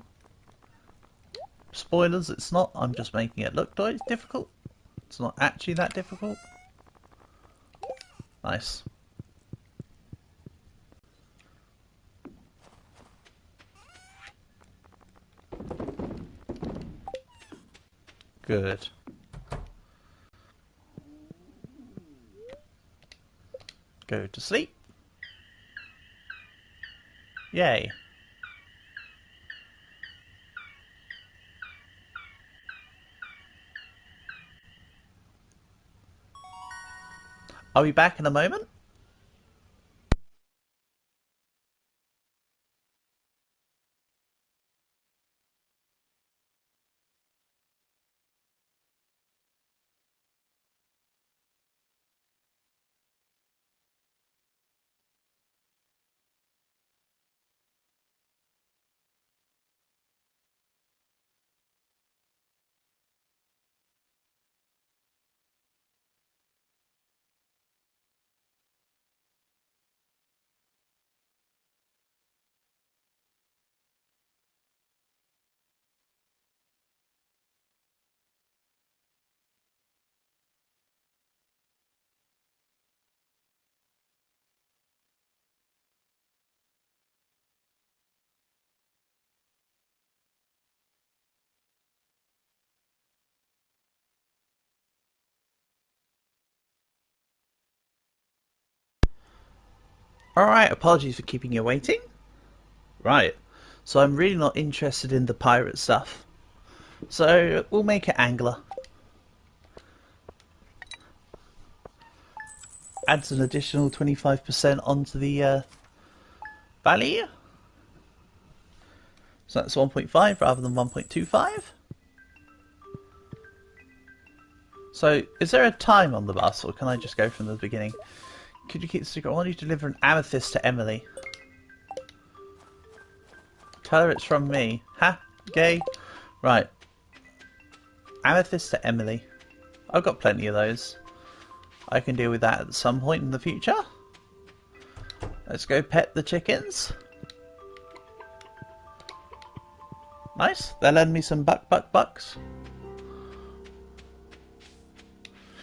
Speaker 1: Spoilers, it's not. I'm just making it look difficult. It's not actually that difficult. Nice. Good. Go to sleep. Yay. I'll be back in a moment. Alright, apologies for keeping you waiting. Right, so I'm really not interested in the pirate stuff. So we'll make it angler. Adds an additional 25% onto the value. So that's 1.5 rather than 1.25. So is there a time on the bus, or can I just go from the beginning? Could you keep the secret? I want you to deliver an amethyst to Emily. Tell her it's from me. Ha? Gay? Right. Amethyst to Emily. I've got plenty of those. I can deal with that at some point in the future. Let's go pet the chickens. Nice. They'll lend me some bucks.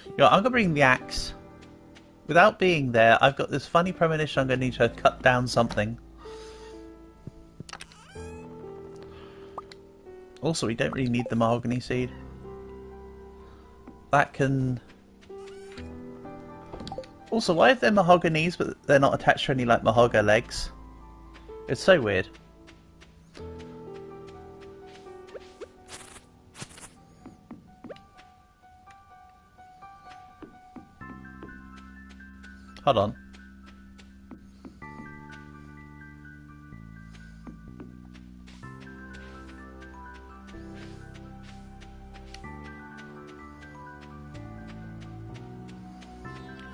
Speaker 1: You know, I'm going to bring the axe. Without being there, I've got this funny premonition I'm going to need to cut down something. Also, we don't really need the mahogany seed. That can... Also, why are there mahoganies but they're not attached to any like mahogany legs? It's so weird. Hold on.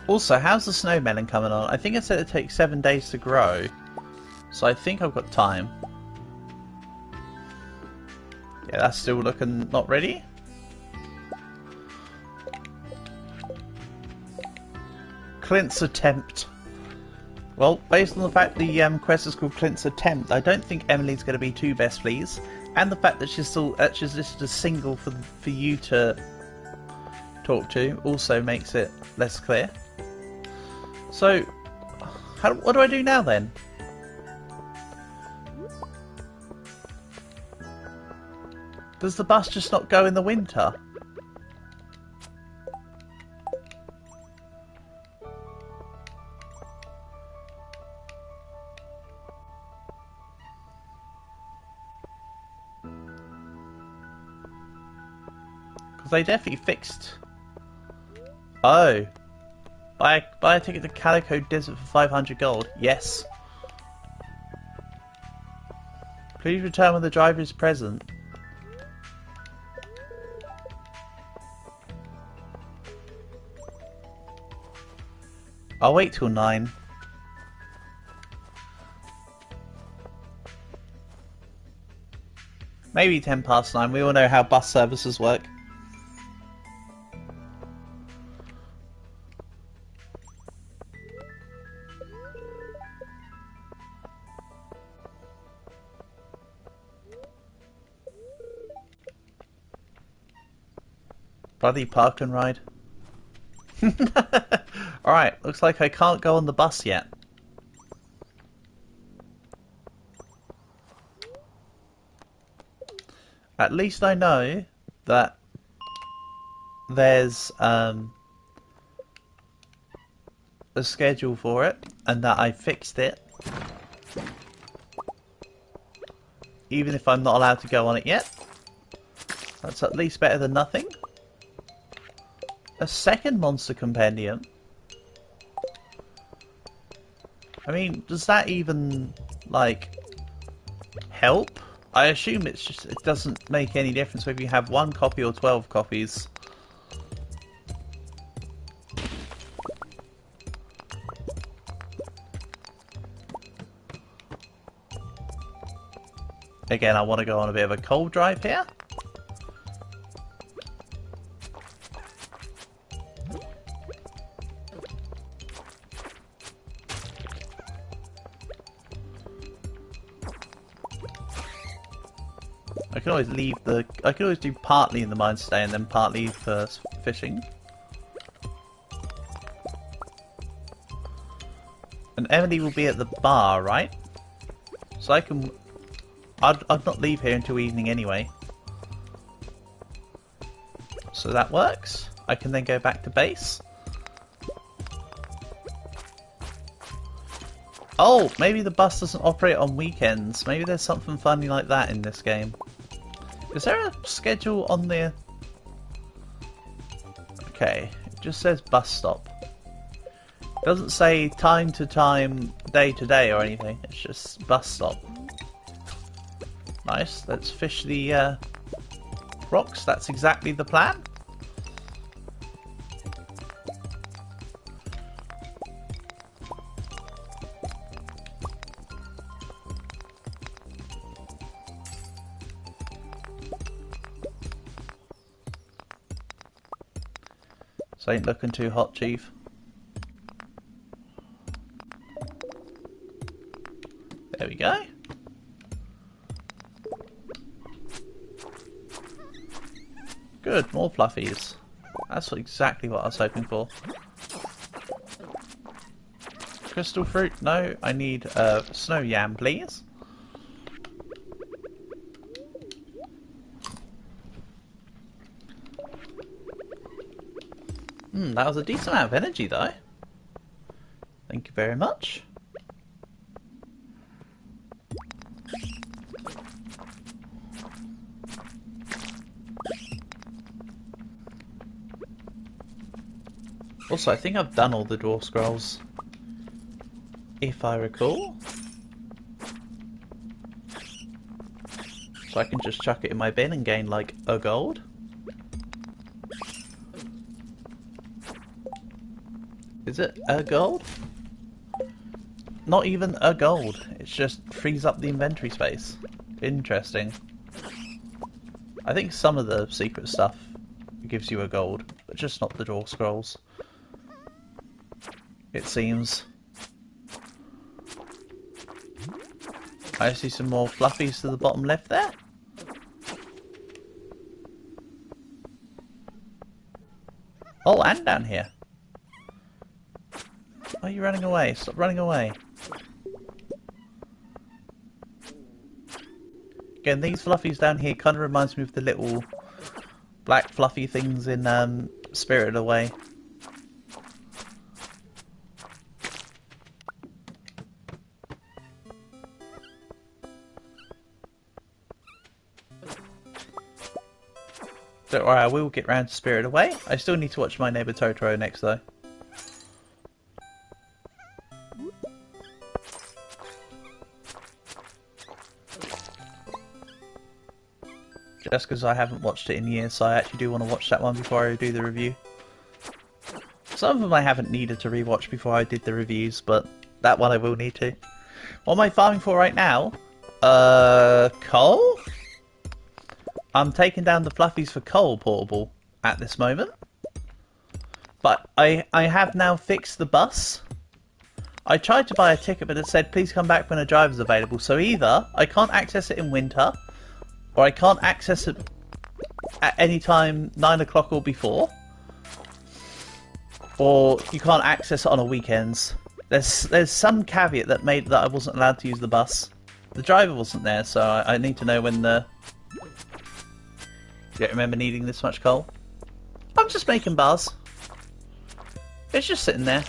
Speaker 1: Also, how's the snowmelon coming on? I think it said it takes 7 days to grow. So I think I've got time. Yeah, that's still looking not ready. Clint's Attempt. Well, based on the fact the quest is called Clint's Attempt, I don't think Emily's going to be too best pleased. And the fact that she's listed as single for you to talk to also makes it less clear. So, what do I do now then? Does the bus just not go in the winter? Because they definitely fixed... Oh. Buy a ticket to Calico Desert for 500 gold. Yes. Please return when the driver is present. I'll wait till 9. Maybe 10 past 9. We all know how bus services work. Bloody park and ride. Alright, looks like I can't go on the bus yet. At least I know that there's a schedule for it and that I fixed it. Even if I'm not allowed to go on it yet. That's at least better than nothing. A second monster compendium? I mean, does that even, like, help? I assume it's just, it doesn't make any difference whether you have 1 copy or 12 copies. Again, I want to go on a bit of a cold drive here. I can always leave the... I can always do partly in the mine stay and then partly for fishing. And Emily will be at the bar, right? So I can... I'd not leave here until evening anyway. So that works. I can then go back to base. Oh, maybe the bus doesn't operate on weekends. Maybe there's something funny like that in this game. Is there a schedule on the... Okay, it just says bus stop. It doesn't say time to time, day to day or anything. It's just bus stop. Nice, let's fish the rocks. That's exactly the plan. This ain't looking too hot, Chief. There we go. Good, more fluffies. That's exactly what I was hoping for. Crystal fruit? No, I need snow yam, please. That was a decent amount of energy, though. Thank you very much. Also, I think I've done all the dwarf scrolls, if I recall. So I can just chuck it in my bin and gain like a gold. Is it a gold? Not even a gold. It just frees up the inventory space. Interesting. I think some of the secret stuff gives you a gold, but just not the dwarf scrolls. It seems. I see some more fluffies to the bottom left there. Oh, and down here. Why are you running away? Stop running away. Again, these fluffies down here kind of reminds me of the little black fluffy things in Spirited Away. Don't worry, I will get round to Spirited Away. I still need to watch My Neighbor Totoro next though. Just because I haven't watched it in years, so I actually do want to watch that one before I do the review. Some of them I haven't needed to rewatch before I did the reviews, but that one I will need to. What am I farming for right now? Coal? I'm taking down the fluffies for coal portable at this moment. But I have now fixed the bus. I tried to buy a ticket, but it said please come back when a driver's available. So either I can't access it in winter, or I can't access it at any time 9 o'clock or before, or you can't access it on a weekends. There's some caveat that made that I wasn't allowed to use the bus. The driver wasn't there, so I need to know when the... You don't remember needing this much coal? I'm just making bars. It's just sitting there.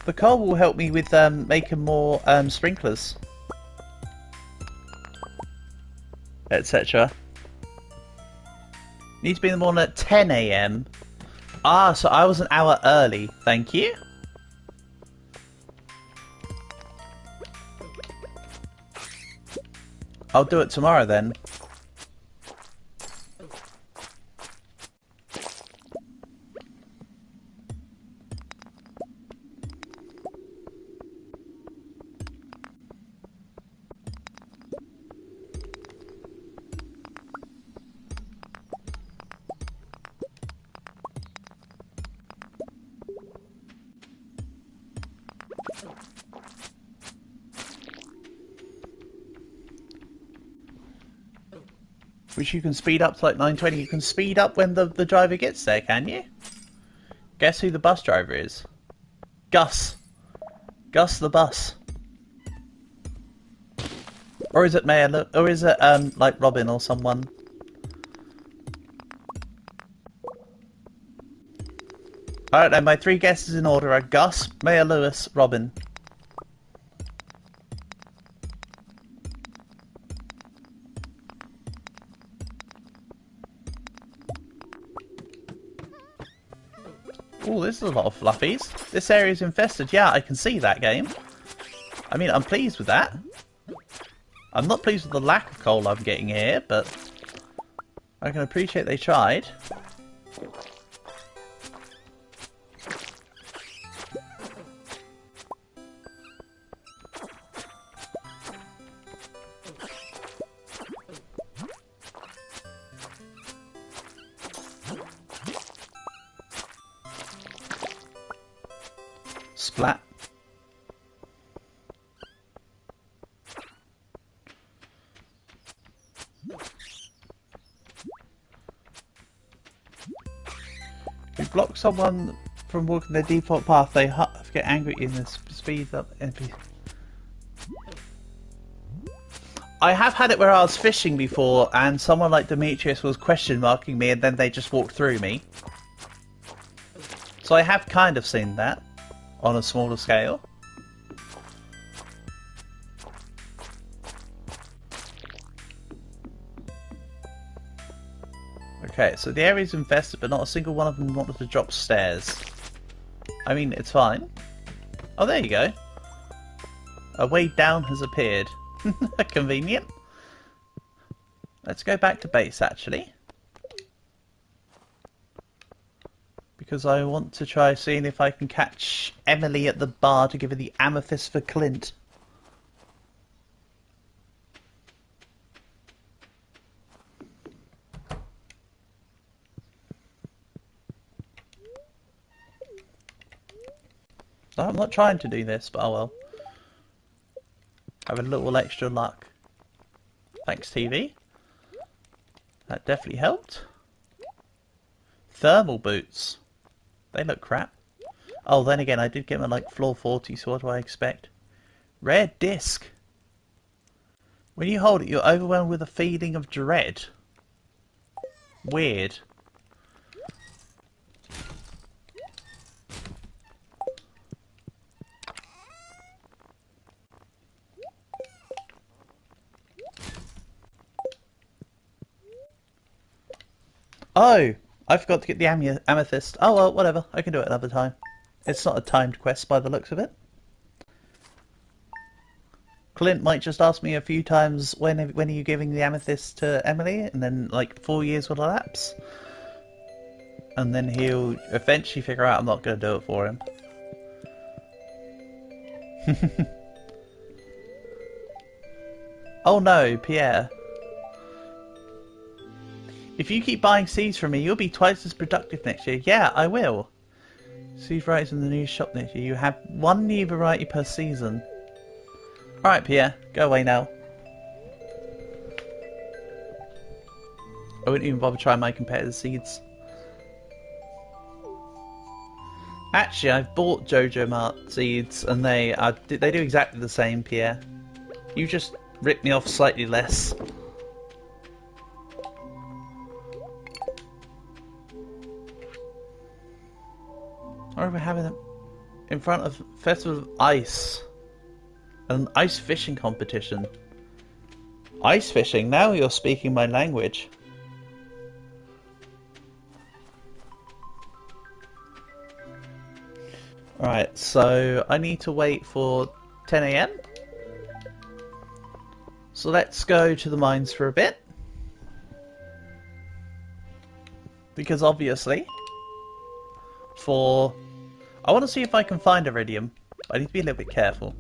Speaker 1: The coal will help me with making more sprinklers, etc. Need to be in the morning at 10 AM. Ah, so I was an hour early. Thank you. I'll do it tomorrow then. Which you can speed up to like 9:20. You can speed up when the driver gets there, can you? Guess who the bus driver is? Gus. Gus the bus. Or is it Mayor? Or is it like Robin or someone? I don't know. My three guesses in order are Gus, Mayor Lewis, Robin. Oh, this is a lot of fluffies. This area is infested. Yeah, I can see that, game. I mean, I'm pleased with that. I'm not pleased with the lack of coal I'm getting here, but I can appreciate they tried. Splat. If you block someone from walking their default path, they get angry at you and this speeds up NPC. I have had it where I was fishing before and someone like Demetrius was question marking me and then they just walked through me. So I have kind of seen that on a smaller scale. Okay, so the area's infested, but not a single one of them wanted to drop stairs. I mean, it's fine. Oh, there you go. A way down has appeared. Convenient. Let's go back to base, actually. Because I want to try seeing if I can catch Emily at the bar to give her the amethyst for Clint. No, I'm not trying to do this, but oh well. Have a little extra luck. Thanks, TV. That definitely helped. Thermal boots. They look crap. Oh, then again, I did get them at like floor 40, so what do I expect? Rare disc. When you hold it, you're overwhelmed with a feeling of dread. Weird. Oh! I forgot to get the amethyst. Oh well, whatever. I can do it another time. It's not a timed quest by the looks of it. Clint might just ask me a few times, when are you giving the amethyst to Emily? And then like 4 years will elapse. And then he'll eventually figure out I'm not going to do it for him. Oh no, Pierre. If you keep buying seeds from me, you'll be twice as productive next year. Yeah, I will. Seed varieties in the new shop next year. You have one new variety per season. Alright, Pierre. Go away now. I wouldn't even bother trying my competitor seeds. Actually, I've bought Jojo Mart seeds, and they do exactly the same, Pierre. You just ripped me off slightly less. Or we're having them in front of Festival of Ice. An ice fishing competition. Ice fishing? Now you're speaking my language. Alright, so I need to wait for 10 AM. So let's go to the mines for a bit. Because obviously, I want to see if I can find iridium. I need to be a little bit careful.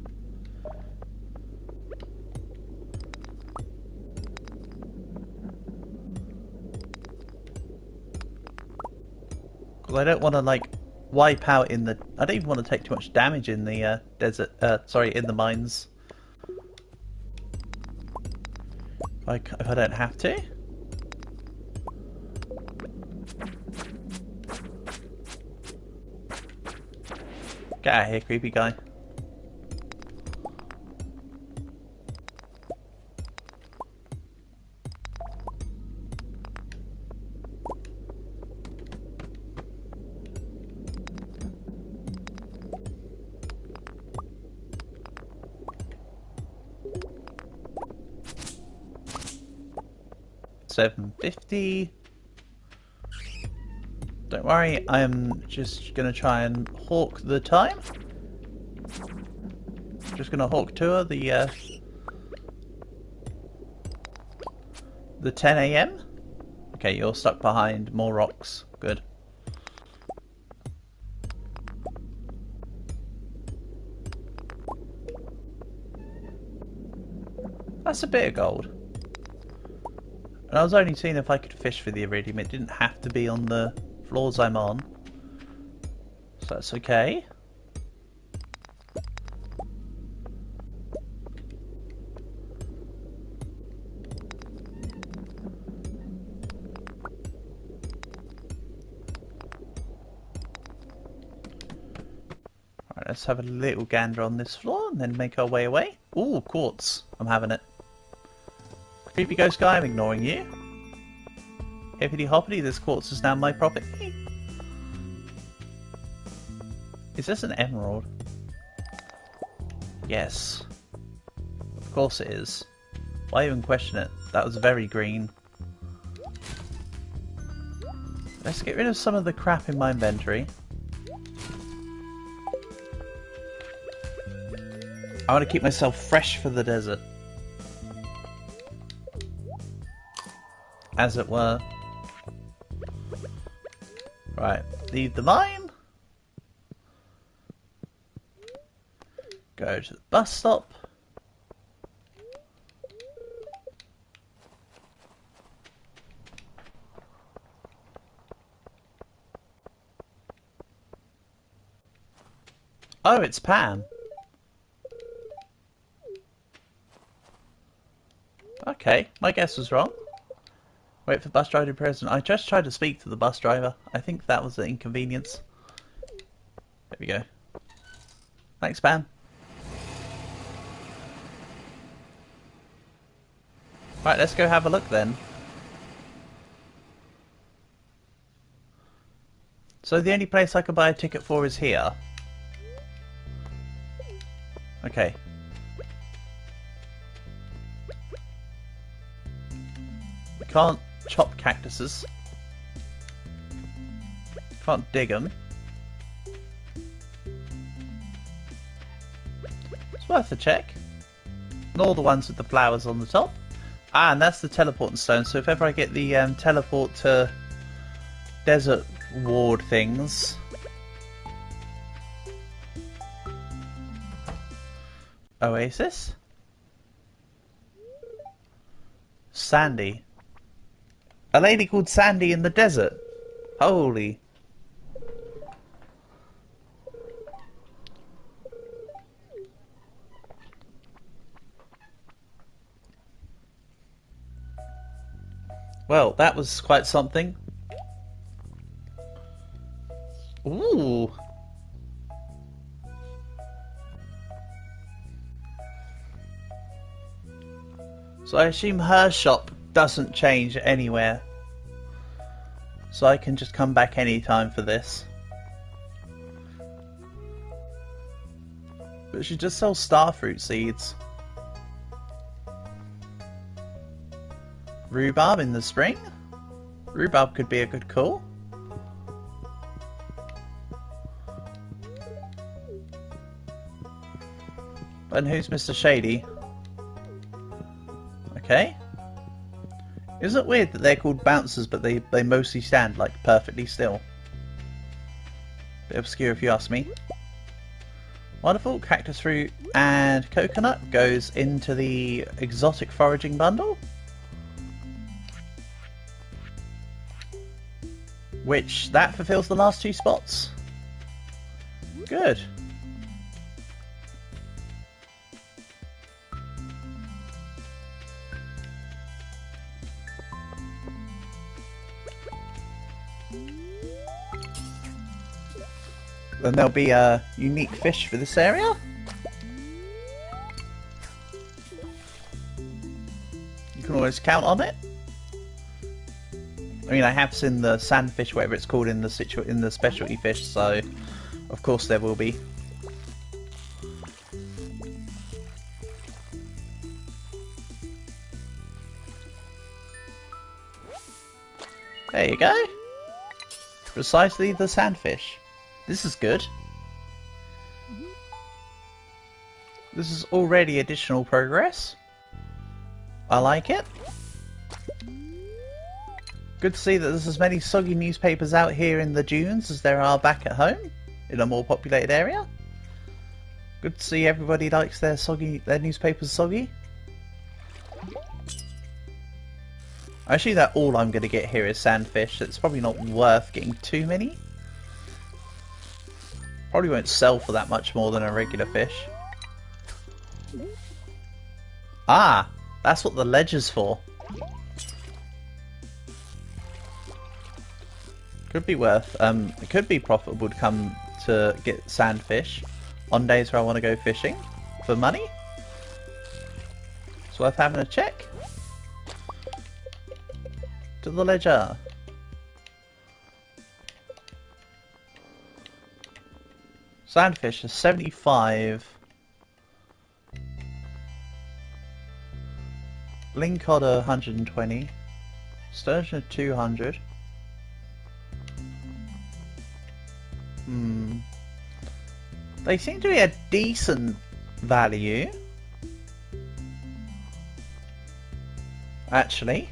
Speaker 1: Because I don't want to like wipe out in the... I don't even want to take too much damage in the desert... sorry, in the mines. If I don't have to. Get out of here, creepy guy. $7.50. Don't worry, I'm just gonna try and hawk the time. Just gonna hawk tour the 10 AM. Okay, you're stuck behind more rocks. Good. That's a bit of gold. And I was only seeing if I could fish for the iridium. It didn't have to be on the floors I'm on. So that's okay. Alright, let's have a little gander on this floor and then make our way away. Ooh, quartz. I'm having it. Creepy ghost guy, I'm ignoring you. Hippity hoppity, this quartz is now my property. Is this an emerald? Yes. Of course it is. Why even question it? That was very green. Let's get rid of some of the crap in my inventory. I want to keep myself fresh for the desert. As it were. Right, leave the mine. Go to the bus stop. Oh, it's Pam. Okay, my guess was wrong. Wait for bus driver to be present. I just tried to speak to the bus driver. I think that was an inconvenience. There we go. Thanks, Pam. Right, let's go have a look then. So the only place I can buy a ticket for is here. Okay. We can't chop cactuses. Can't dig them. It's worth a check. Nor the ones with the flowers on the top. Ah, and that's the teleporting stone, so if ever I get the teleport to desert ward things... Oasis? Sandy. A lady called Sandy in the desert. Holy. Well, that was quite something. Ooh. So I assume her shop doesn't change anywhere. So I can just come back anytime for this. But she just sells starfruit seeds. Rhubarb in the spring? Rhubarb could be a good call. And who's Mr. Shady? Okay. Isn't it weird that they're called bouncers but they mostly stand like perfectly still? Bit obscure if you ask me. Wonderful. Cactus fruit and coconut goes into the exotic foraging bundle. Which, that fulfills the last 2 spots. Good. Then there'll be a unique fish for this area. You can always count on it. I mean, I have seen the sandfish, whatever it's called, in the specialty fish, so of course there will be. There you go. Precisely the sandfish. This is good. This is already additional progress. I like it. Good to see that there's as many soggy newspapers out here in the dunes as there are back at home, in a more populated area. Good to see everybody likes their newspapers soggy. Actually, that all I'm going to get here is sandfish. It's probably not worth getting too many. Probably won't sell for that much more than a regular fish. Ah, that's what the ledger's for. Could be worth, it could be profitable to come to get sandfish on days where I want to go fishing for money. It's worth having a check. To the ledger. Sandfish is 75. Lingcod 120. Sturgeon 200. They seem to be a decent value. Actually.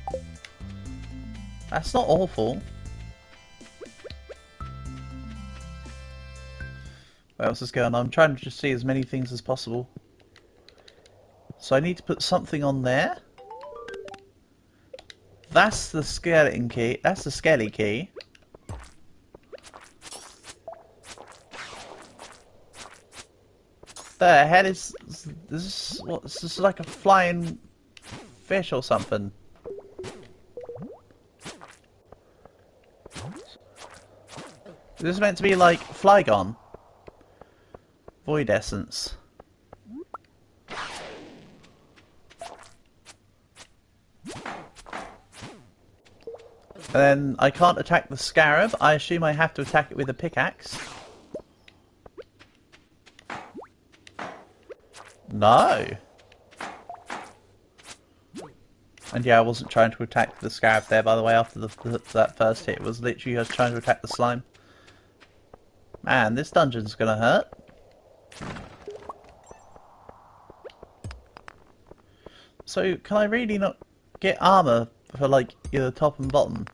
Speaker 1: That's not awful. What else is going on? I'm trying to just see as many things as possible. So I need to put something on there. That's the skeleton key. That's the skelly key. The hell is this? What? This is like a flying fish or something. This is meant to be like Flygon. Void essence. And then I can't attack the scarab. I assume I have to attack it with a pickaxe. No. And yeah, I wasn't trying to attack the scarab there, by the way, after that first hit. It was literally just trying to attack the slime. Man, this dungeon's gonna hurt. So, can I really not get armor for, like, either top and bottom?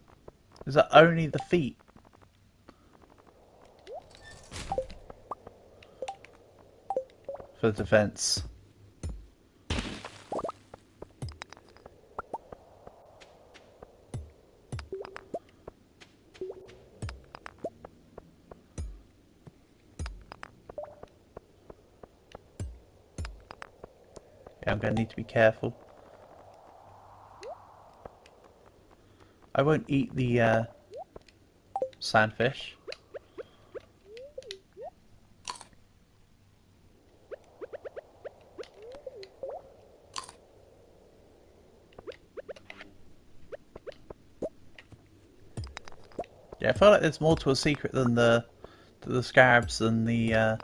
Speaker 1: Is that only the feet? For defense. Yeah, I'm going to need to be careful. I won't eat the sandfish. Yeah, I feel like there's more to a secret than the scarabs and the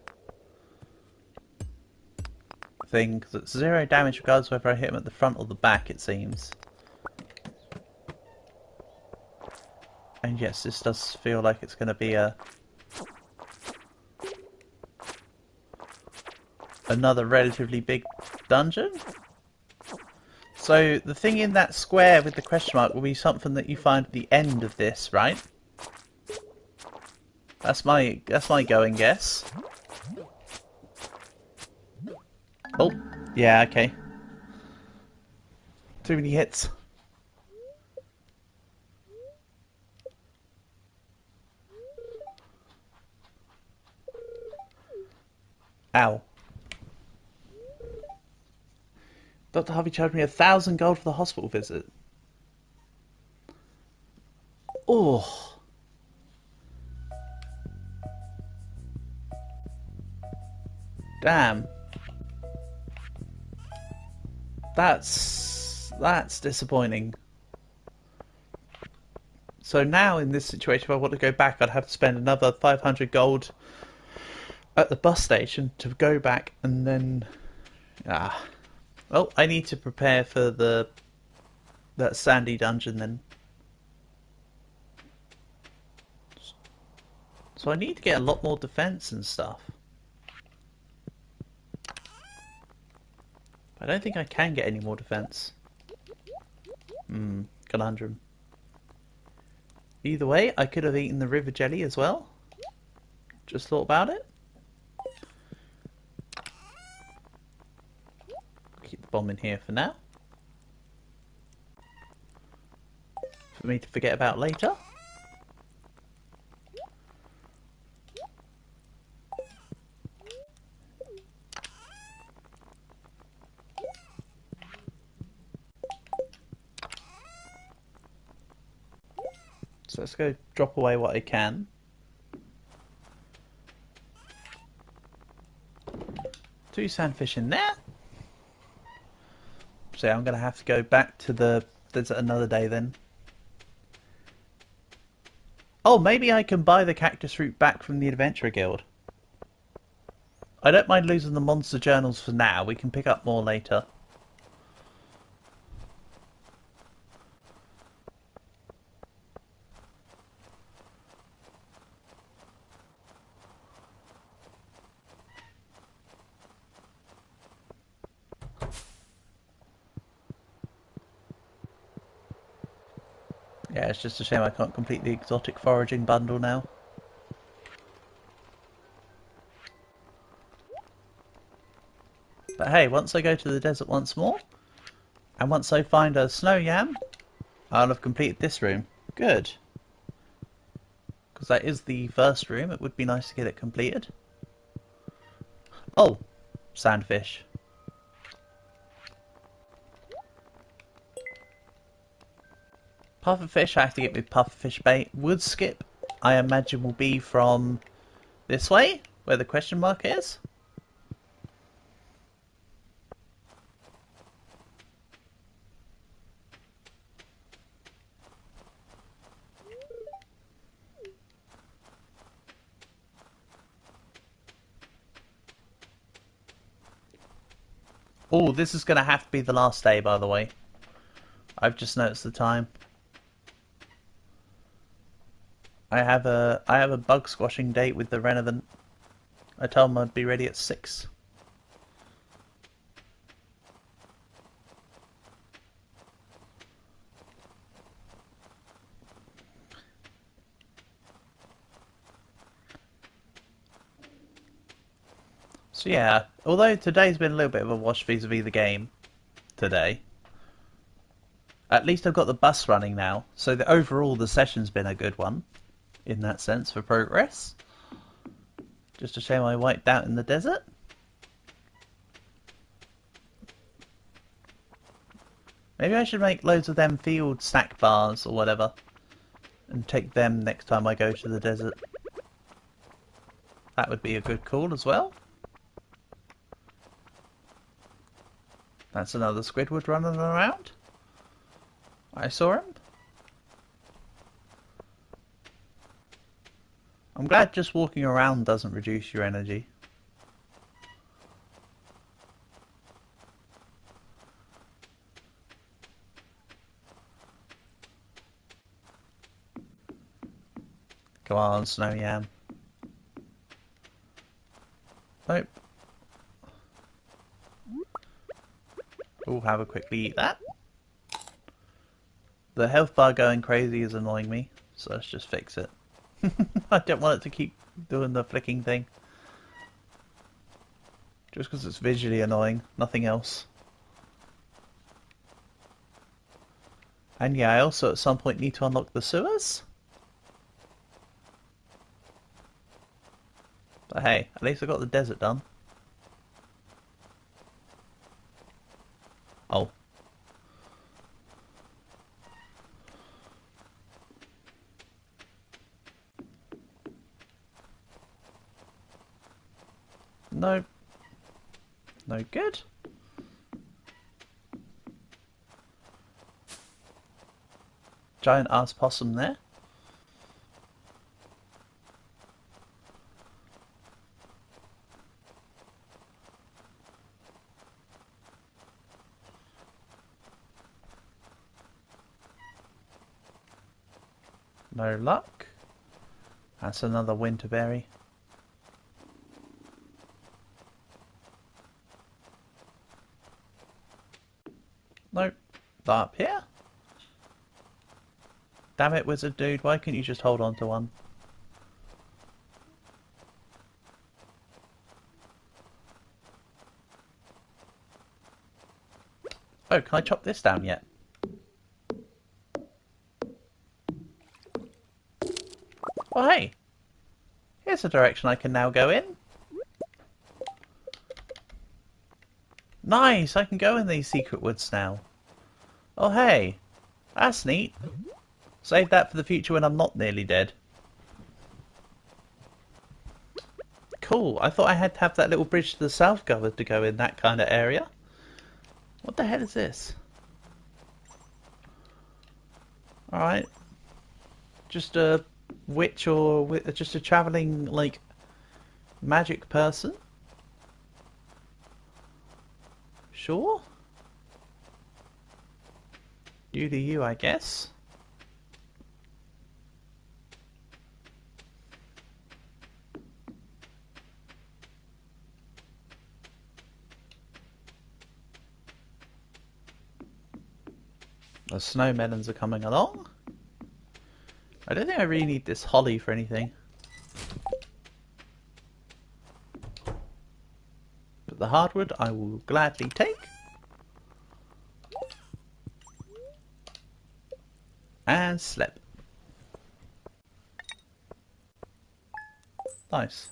Speaker 1: thing, because it's 0 damage regardless whether I hit him at the front or the back, it seems. And yes, this does feel like it's going to be another relatively big dungeon. So the thing in that square with the question mark will be something that you find at the end of this, right? That's my going guess. Oh, yeah, okay. Too many hits. Ow. Dr. Harvey charged me 1,000 gold for the hospital visit. Oh. Damn. That's disappointing. So now in this situation, if I want to go back, I'd have to spend another 500 gold at the bus station to go back, and then well, I need to prepare for that sandy dungeon then. So I need to get a lot more defense and stuff. I don't think I can get any more defense. Conundrum. Either way, I could have eaten the river jelly as well. Just thought about it. Keep the bomb in here for now. For me to forget about later. So let's go drop away what I can. Two sandfish in there. So I'm going to have to go back to the desert another day then. Oh, maybe I can buy the cactus fruit back from the Adventurer Guild. I don't mind losing the monster journals for now. We can pick up more later. Yeah, it's just a shame I can't complete the exotic foraging bundle now. But hey, once I go to the desert once more, and once I find a snow yam, I'll have completed this room. Good. Because that is the first room, it would be nice to get it completed. Oh, sandfish. Pufferfish, I have to get with pufferfish bait. Wood skip, I imagine will be from this way, where the question mark is. Oh, this is going to have to be the last day, by the way. I've just noticed the time. I have a bug squashing date with the Renovant. I told him I'd be ready at 6. So yeah, although today's been a little bit of a wash vis-a-vis the game today, at least I've got the bus running now, so overall the session's been a good one, in that sense, for progress. Just a shame I wiped out in the desert. Maybe I should make loads of them field snack bars or whatever, and take them next time I go to the desert. That would be a good call as well. That's another Squidward running around. I saw him. I'm glad just walking around doesn't reduce your energy. Come on, Snow Yam. Nope. We'll have a quickly eat that. The health bar going crazy is annoying me, so let's just fix it. I don't want it to keep doing the flicking thing. Just because it's visually annoying, nothing else. And yeah, I also at some point need to unlock the sewers. But hey, at least I got the desert done. Oh. No. No good. Giant ass possum there. No luck. That's another winterberry. Nope. That up here? Damn it, wizard dude, why couldn't you just hold on to one? Oh, can I chop this down yet? Oh, hey! Here's a direction I can now go in. Nice! I can go in these secret woods now. Oh, hey! That's neat. Save that for the future when I'm not nearly dead. Cool. I thought I had to have that little bridge to the south covered to go in that kind of area. What the hell is this? Alright. Just a witch or just a travelling, like, magic person? Sure. You do you, I guess. The snow melons are coming along. I don't think I really need this holly for anything. But the hardwood I will gladly take. And slip. Nice.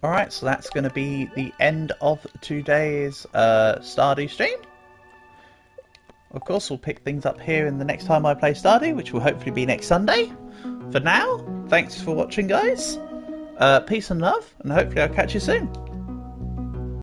Speaker 1: Alright, so that's going to be the end of today's Stardew stream. Of course, we'll pick things up here in the next time I play Stardew, which will hopefully be next Sunday. For now, thanks for watching, guys. Peace and love, and hopefully I'll catch you soon.